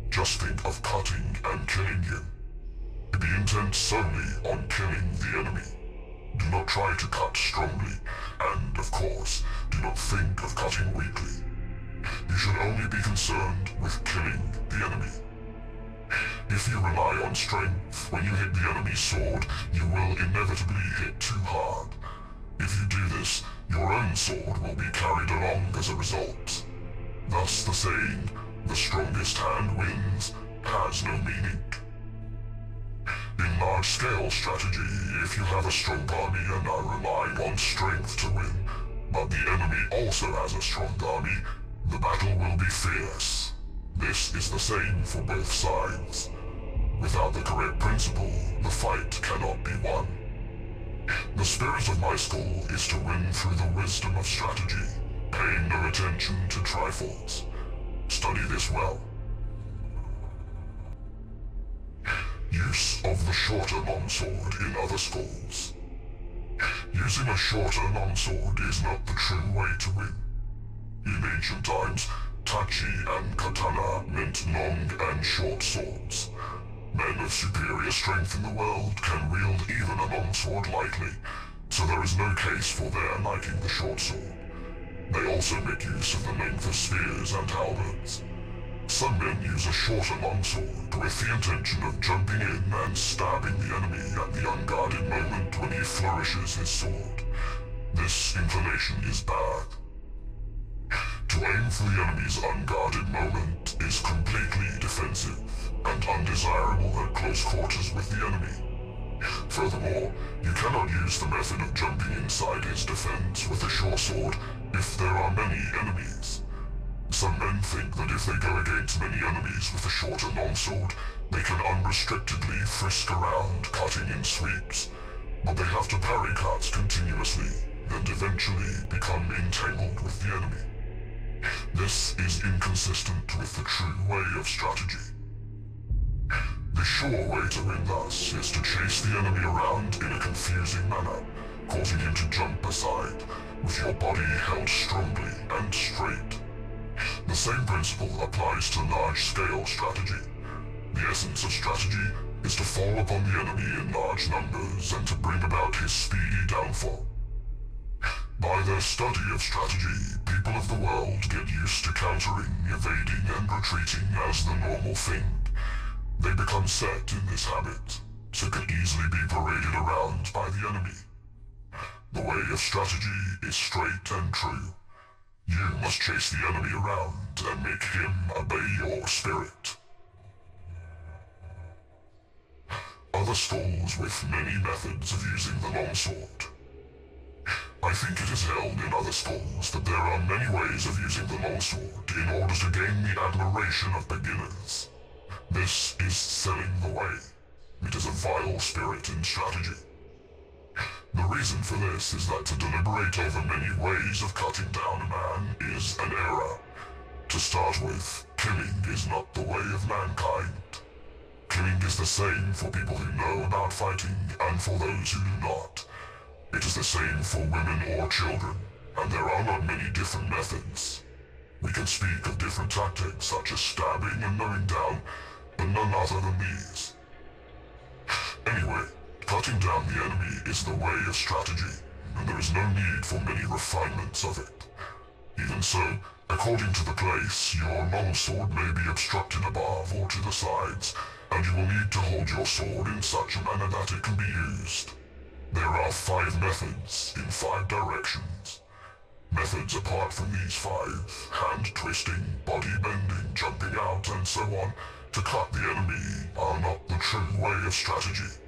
Just think of cutting and killing him. Be intent solely on killing the enemy. Do not try to cut strongly, and, of course, do not think of cutting weakly. You should only be concerned with killing the enemy. If you rely on strength when you hit the enemy's sword, you will inevitably hit too hard. If you do this, your own sword will be carried along as a result. Thus the saying, "The strongest hand wins," has no meaning. In large-scale strategy, if you have a strong army and are relying on strength to win, but the enemy also has a strong army, the battle will be fierce. This is the same for both sides. Without the correct principle, the fight cannot be won. The spirit of my school is to win through the wisdom of strategy, paying no attention to trifles. Study this well. Use of the shorter longsword in other schools. Using a shorter longsword is not the true way to win. In ancient times, tachi and katana meant long and short swords. Men of superior strength in the world can wield even a longsword lightly, so there is no case for their liking the short sword. They also make use of the length of spears and halberds. Some men use a shorter longsword with the intention of jumping in and stabbing the enemy at the unguarded moment when he flourishes his sword. This inclination is bad. To aim for the enemy's unguarded moment is completely defensive and undesirable at close quarters with the enemy. Furthermore, you cannot use the method of jumping inside his defense with a short sword if there are many enemies. Some men think that if they go against many enemies with a shorter longsword, they can unrestrictedly frisk around, cutting in sweeps. But they have to parry cuts continuously, and eventually become entangled with the enemy. This is inconsistent with the true way of strategy. The sure way to win thus is to chase the enemy around in a confusing manner, causing him to jump aside, with your body held strongly and straight. The same principle applies to large-scale strategy. The essence of strategy is to fall upon the enemy in large numbers and to bring about his speedy downfall. By their study of strategy, people of the world get used to countering, evading, and retreating as the normal thing. They become set in this habit, so can easily be paraded around by the enemy. The way of strategy is straight and true. You must chase the enemy around and make him obey your spirit. Other schools with many methods of using the longsword. I think it is held in other schools that there are many ways of using the longsword in order to gain the admiration of beginners. This is selling the way. It is a vile spirit in strategy. The reason for this is that to deliberate over many ways of cutting down a man is an error. To start with, killing is not the way of mankind. Killing is the same for people who know about fighting and for those who do not. It is the same for women or children, and there are not many different methods. We can speak of different tactics such as stabbing and mowing down, but none other than these. Anyway, cutting down the enemy is the way of strategy, and there is no need for many refinements of it. Even so, according to the place, your longsword may be obstructed above or to the sides, and you will need to hold your sword in such a manner that it can be used. There are 5 methods in 5 directions. Methods apart from these 5, hand twisting, body bending, jumping out, and so on, to cut the enemy are not the true way of strategy.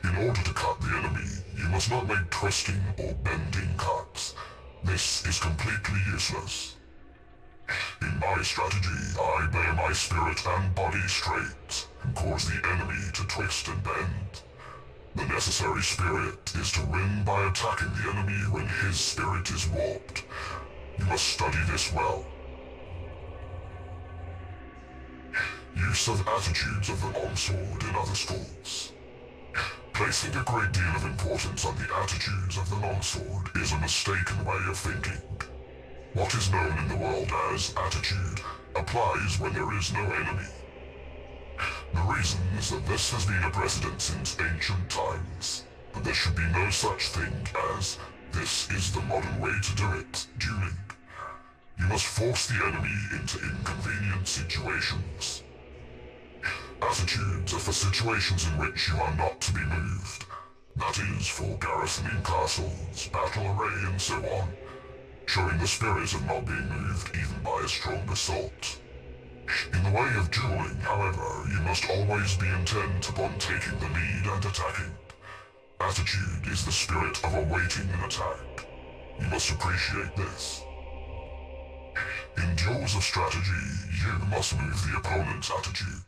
In order to cut the enemy, you must not make twisting or bending cuts. This is completely useless. In my strategy, I bear my spirit and body straight, and cause the enemy to twist and bend. The necessary spirit is to win by attacking the enemy when his spirit is warped. You must study this well. Use of attitudes of the longsword in other schools. Placing a great deal of importance on the attitudes of the longsword is a mistaken way of thinking. What is known in the world as attitude applies when there is no enemy. The reason is that this has been a precedent since ancient times, but there should be no such thing as, this is the modern way to do it, dueling. You must force the enemy into inconvenient situations. Attitudes are for situations in which you are not to be moved. That is, for garrisoning castles, battle array, and so on, showing the spirit of not being moved even by a strong assault. In the way of dueling, however, you must always be intent upon taking the lead and attacking. Attitude is the spirit of awaiting an attack. You must appreciate this. In duels of strategy, you must move the opponent's attitude.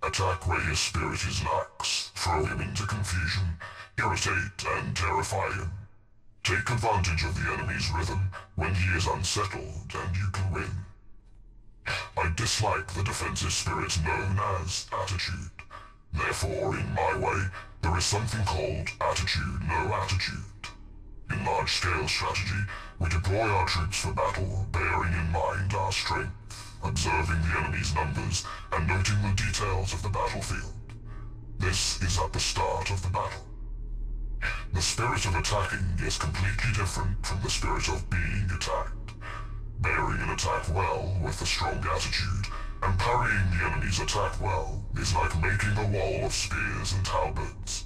Attack where his spirit is lax, throw him into confusion, irritate and terrify him. Take advantage of the enemy's rhythm when he is unsettled, and you can win. I dislike the defensive spirit known as attitude. Therefore, in my way, there is something called attitude, no attitude. In large-scale strategy, we deploy our troops for battle, bearing in mind our strength, observing the enemy's numbers, and noting the details of the battlefield. This is at the start of the battle. The spirit of attacking is completely different from the spirit of being attacked. Bearing an attack well with a strong attitude, and parrying the enemy's attack well, is like making a wall of spears and halberds.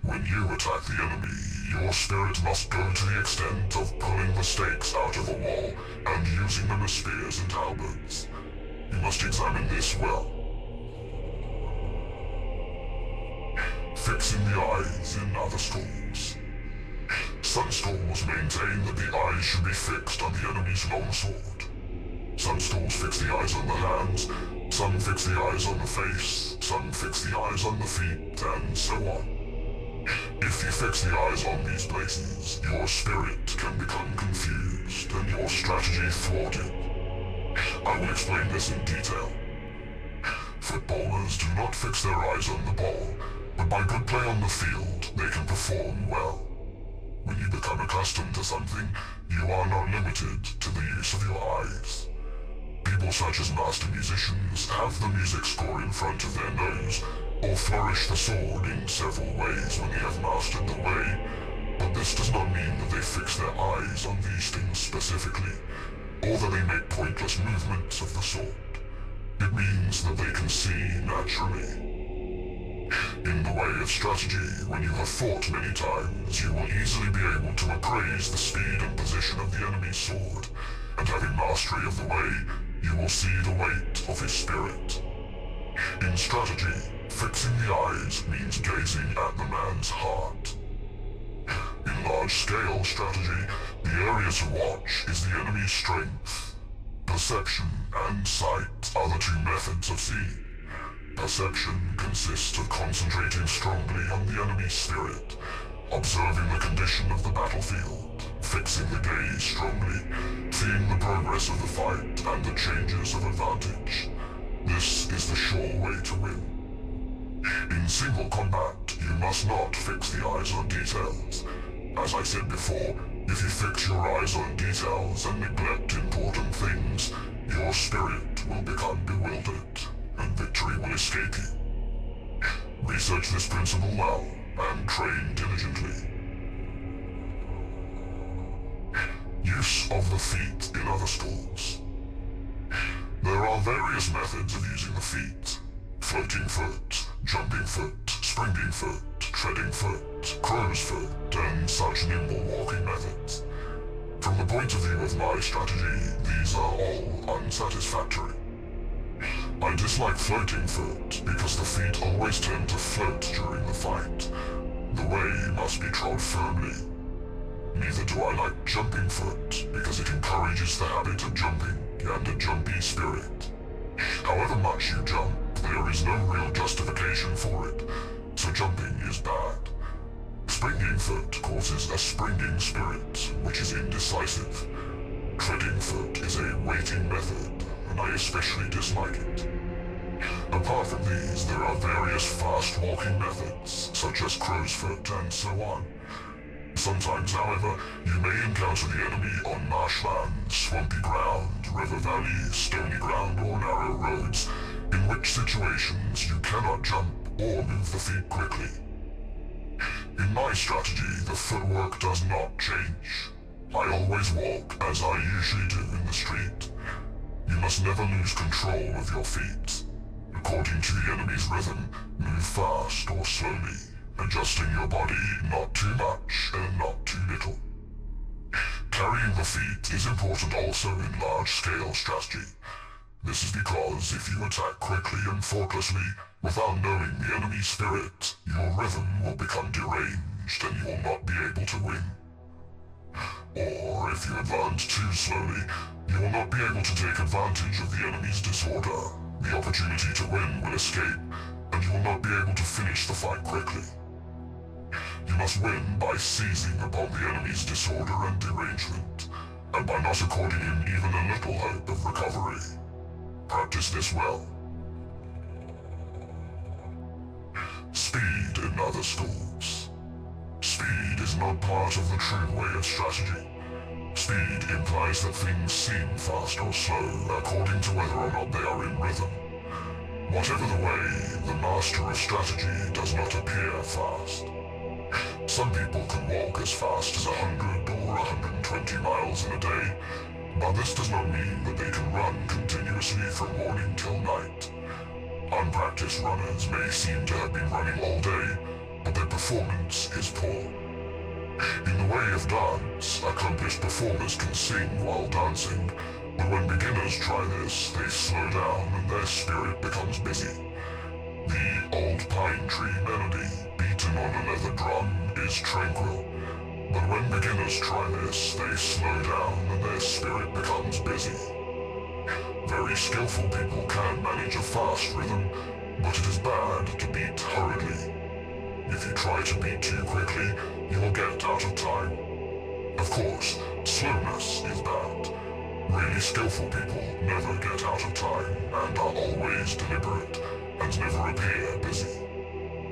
When you attack the enemy, your spirit must go to the extent of pulling the stakes out of a wall and using them as spears and halberds. You must examine this well. Fixing the eyes in other schools. Some schools maintain that the eyes should be fixed on the enemy's longsword. Some schools fix the eyes on the hands, some fix the eyes on the face, some fix the eyes on the feet, and so on. If you fix the eyes on these places, your spirit can become confused and your strategy thwarted. I will explain this in detail. Footballers do not fix their eyes on the ball, but by good play on the field, they can perform well. When you become accustomed to something, you are not limited to the use of your eyes. People such as master musicians have the music score in front of their nose, or flourish the sword in several ways when they have mastered the way, but this does not mean that they fix their eyes on these things specifically, or that they make pointless movements of the sword. It means that they can see naturally. In the way of strategy, when you have fought many times, you will easily be able to appraise the speed and position of the enemy's sword, and having mastery of the way, you will see the weight of his spirit. In strategy, fixing the eyes means gazing at the man's heart. In large-scale strategy, the area to watch is the enemy's strength. Perception and sight are the two methods of seeing. Perception consists of concentrating strongly on the enemy's spirit, observing the condition of the battlefield, fixing the gaze strongly, seeing the progress of the fight and the changes of advantage. This is the sure way to win. In single combat, you must not fix the eyes on details. As I said before, if you fix your eyes on details and neglect important things, your spirit will become bewildered, and victory will escape you. Research this principle well, and train diligently. Use of the feet in other schools. There are various methods of using the feet. Floating foot, jumping foot, springing foot, treading foot, crow's foot, and such nimble walking methods. From the point of view of my strategy, these are all unsatisfactory. I dislike floating foot because the feet always tend to float during the fight. The way must be trod firmly. Neither do I like jumping foot because it encourages the habit of jumping and a jumpy spirit. However much you jump, there is no real justification for it, so jumping is bad. Springing foot causes a springing spirit, which is indecisive. Treading foot is a waiting method, and I especially dislike it. Apart from these, there are various fast walking methods, such as crow's foot and so on. Sometimes, however, you may encounter the enemy on marshland, swampy ground, river valleys, stony ground, or narrow roads, in which situations you cannot jump or move the feet quickly. In my strategy, the footwork does not change. I always walk as I usually do in the street. You must never lose control of your feet. According to the enemy's rhythm, move fast or slowly, adjusting your body not too much and not too little. Carrying the feet is important also in large-scale strategy. This is because if you attack quickly and thoughtlessly, without knowing the enemy's spirit, your rhythm will become deranged and you will not be able to win. Or if you advance too slowly, you will not be able to take advantage of the enemy's disorder. The opportunity to win will escape, and you will not be able to finish the fight quickly. You must win by seizing upon the enemy's disorder and derangement, and by not according him even a little hope of recovery. Practice this well. Speed in other schools. Speed is not part of the true way of strategy. Speed implies that things seem fast or slow according to whether or not they are in rhythm. Whatever the way, the master of strategy does not appear fast. Some people can walk as fast as 100 or 120 miles in a day, but this does not mean that they can run continuously from morning till night. Unpracticed runners may seem to have been running all day, but their performance is poor. In the way of dance, accomplished performers can sing while dancing, but when beginners try this, they slow down and their spirit becomes busy. The old pine tree melody, beaten on a leather drum, is tranquil, but when beginners try this, they slow down and their spirit becomes busy. Very skillful people can manage a fast rhythm, but it is bad to beat hurriedly. If you try to beat too quickly, you will get out of time. Of course, slowness is bad. Really skillful people never get out of time and are always deliberate and never appear busy.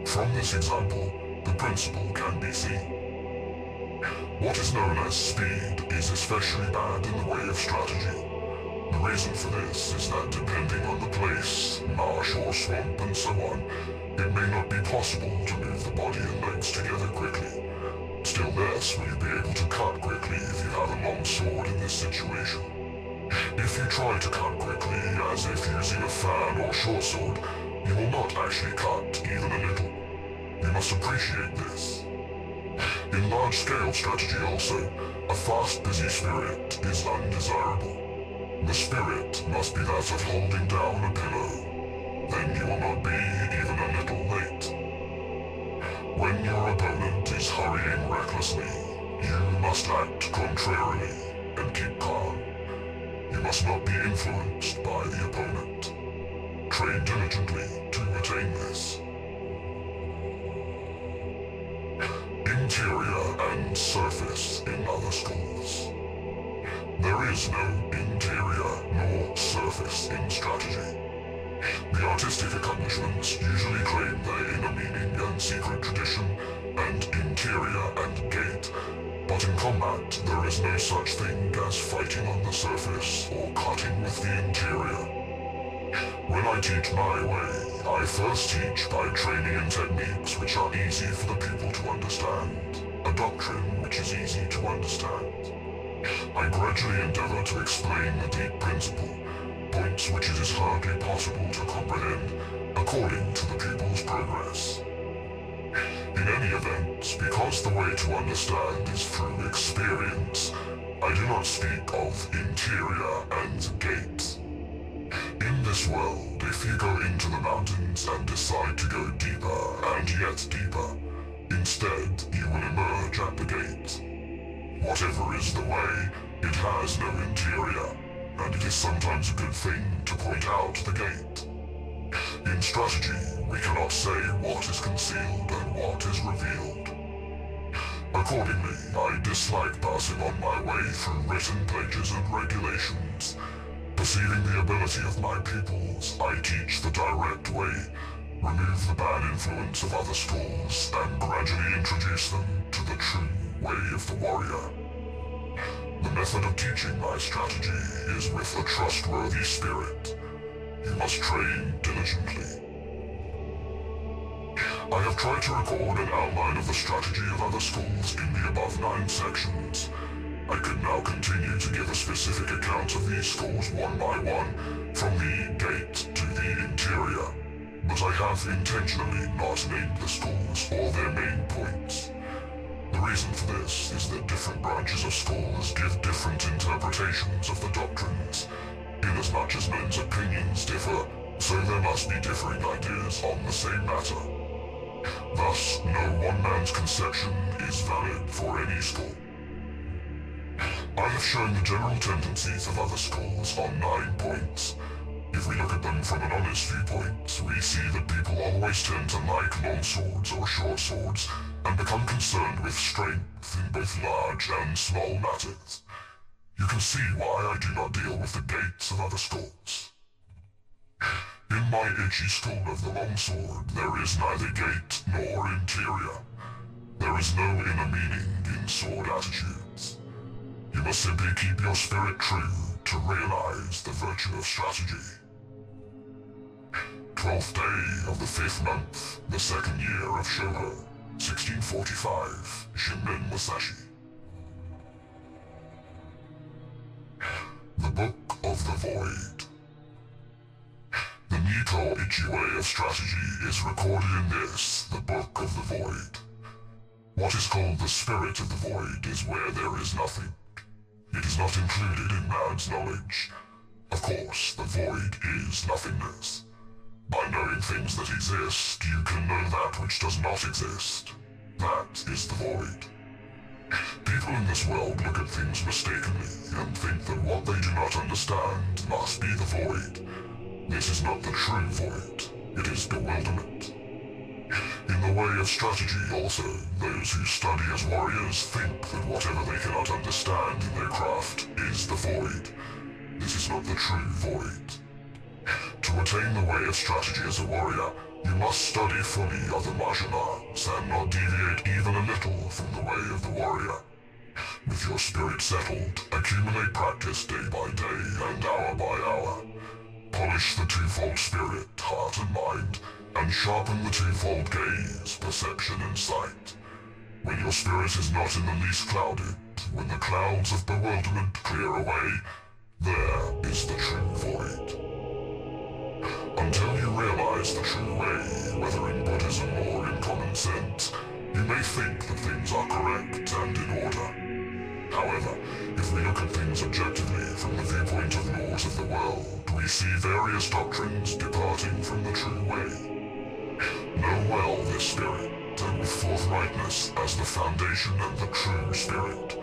From this example, the principle can be seen. What is known as speed is especially bad in the way of strategy. The reason for this is that depending on the place, marsh or swamp and so on, it may not be possible to move the body and legs together quickly. Still less will you be able to cut quickly if you have a long sword in this situation. If you try to cut quickly, as if using a fan or short sword, you will not actually cut even a little. You must appreciate this. In large-scale strategy also, a fast, busy spirit is undesirable. The spirit must be that of holding down a pillow. Then you will not be even a little late. When your opponent is hurrying recklessly, you must act contrarily and keep calm. You must not be influenced by the opponent. Train diligently to attain this. Interior and surface in other schools. There is no interior nor surface in strategy. The artistic accomplishments usually claim their inner meaning and secret tradition, and interior and gate, but in combat there is no such thing as fighting on the surface or cutting with the interior. When I teach my way, I first teach by training in techniques which are easy for the pupil to understand, a doctrine which is easy to understand. I gradually endeavor to explain the deep principle, points which it is hardly possible to comprehend, according to the pupil's progress. In any event, because the way to understand is through experience, I do not speak of interior and gate. In this world, if you go into the mountains and decide to go deeper and yet deeper, instead you will emerge at the gate. Whatever is the way, it has no interior, and it is sometimes a good thing to point out the gate. In strategy, we cannot say what is concealed and what is revealed. Accordingly, I dislike passing on my way through written pages and regulations. Perceiving the ability of my pupils, I teach the direct way, remove the bad influence of other schools, and gradually introduce them to the true way of the warrior. The method of teaching my strategy is with a trustworthy spirit. You must train diligently. I have tried to record an outline of the strategy of other schools in the above 9 sections. I could now continue to give a specific account of these schools one by one, from the gate to the interior, but I have intentionally not named the schools or their main points. The reason for this is that different branches of schools give different interpretations of the doctrines. Inasmuch as men's opinions differ, so there must be differing ideas on the same matter. Thus, no one man's conception is valid for any school. I have shown the general tendencies of other schools on 9 points. If we look at them from an honest viewpoint, we see that people always tend to like long swords or short swords, and become concerned with strength in both large and small matters. You can see why I do not deal with the gates of other schools. In my itchy school of the longsword, there is neither gate nor interior. There is no inner meaning in sword attitudes. You must simply keep your spirit true to realize the virtue of strategy. 12th day of the 5th month, the 2nd year of Shogo, 1645, Shinmen Musashi. The Book of the Void. The Nikko Ichi way of strategy is recorded in this, the Book of the Void. What is called the Spirit of the Void is where there is nothing. It is not included in man's knowledge. Of course, the void is nothingness. By knowing things that exist, you can know that which does not exist. That is the void. People in this world look at things mistakenly and think that what they do cannot understand must be the void. This is not the true void. It is bewilderment. In the way of strategy also, those who study as warriors think that whatever they cannot understand in their craft is the void. This is not the true void. To attain the way of strategy as a warrior, you must study fully other martial arts and not deviate even a little from the way of the warrior. With your spirit settled, accumulate practice day by day and hour by hour. Polish the twofold spirit, heart and mind, and sharpen the twofold gaze, perception and sight. When your spirit is not in the least clouded, when the clouds of bewilderment clear away, there is the true void. Until you realize the true way, whether in Buddhism or in common sense, you may think that things are correct and in order. However, if we look at things objectively from the viewpoint of laws of the world, we see various doctrines departing from the true way. Know well this spirit, and with forthrightness as the foundation and the true spirit,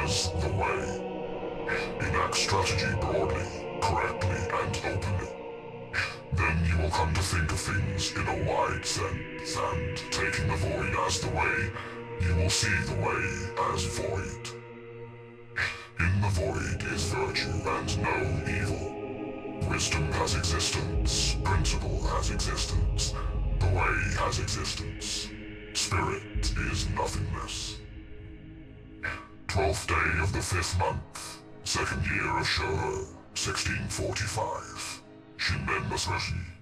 as the way. Enact strategy broadly, correctly, and openly. Then you will come to think of things in a wide sense, and taking the void as the way, you will see the way as void. In the void is virtue and no evil. Wisdom has existence, principle has existence, the way has existence. Spirit is nothingness. 12th day of the 5th month, 2nd year of Shoho, 1645. Shinmen Masashi.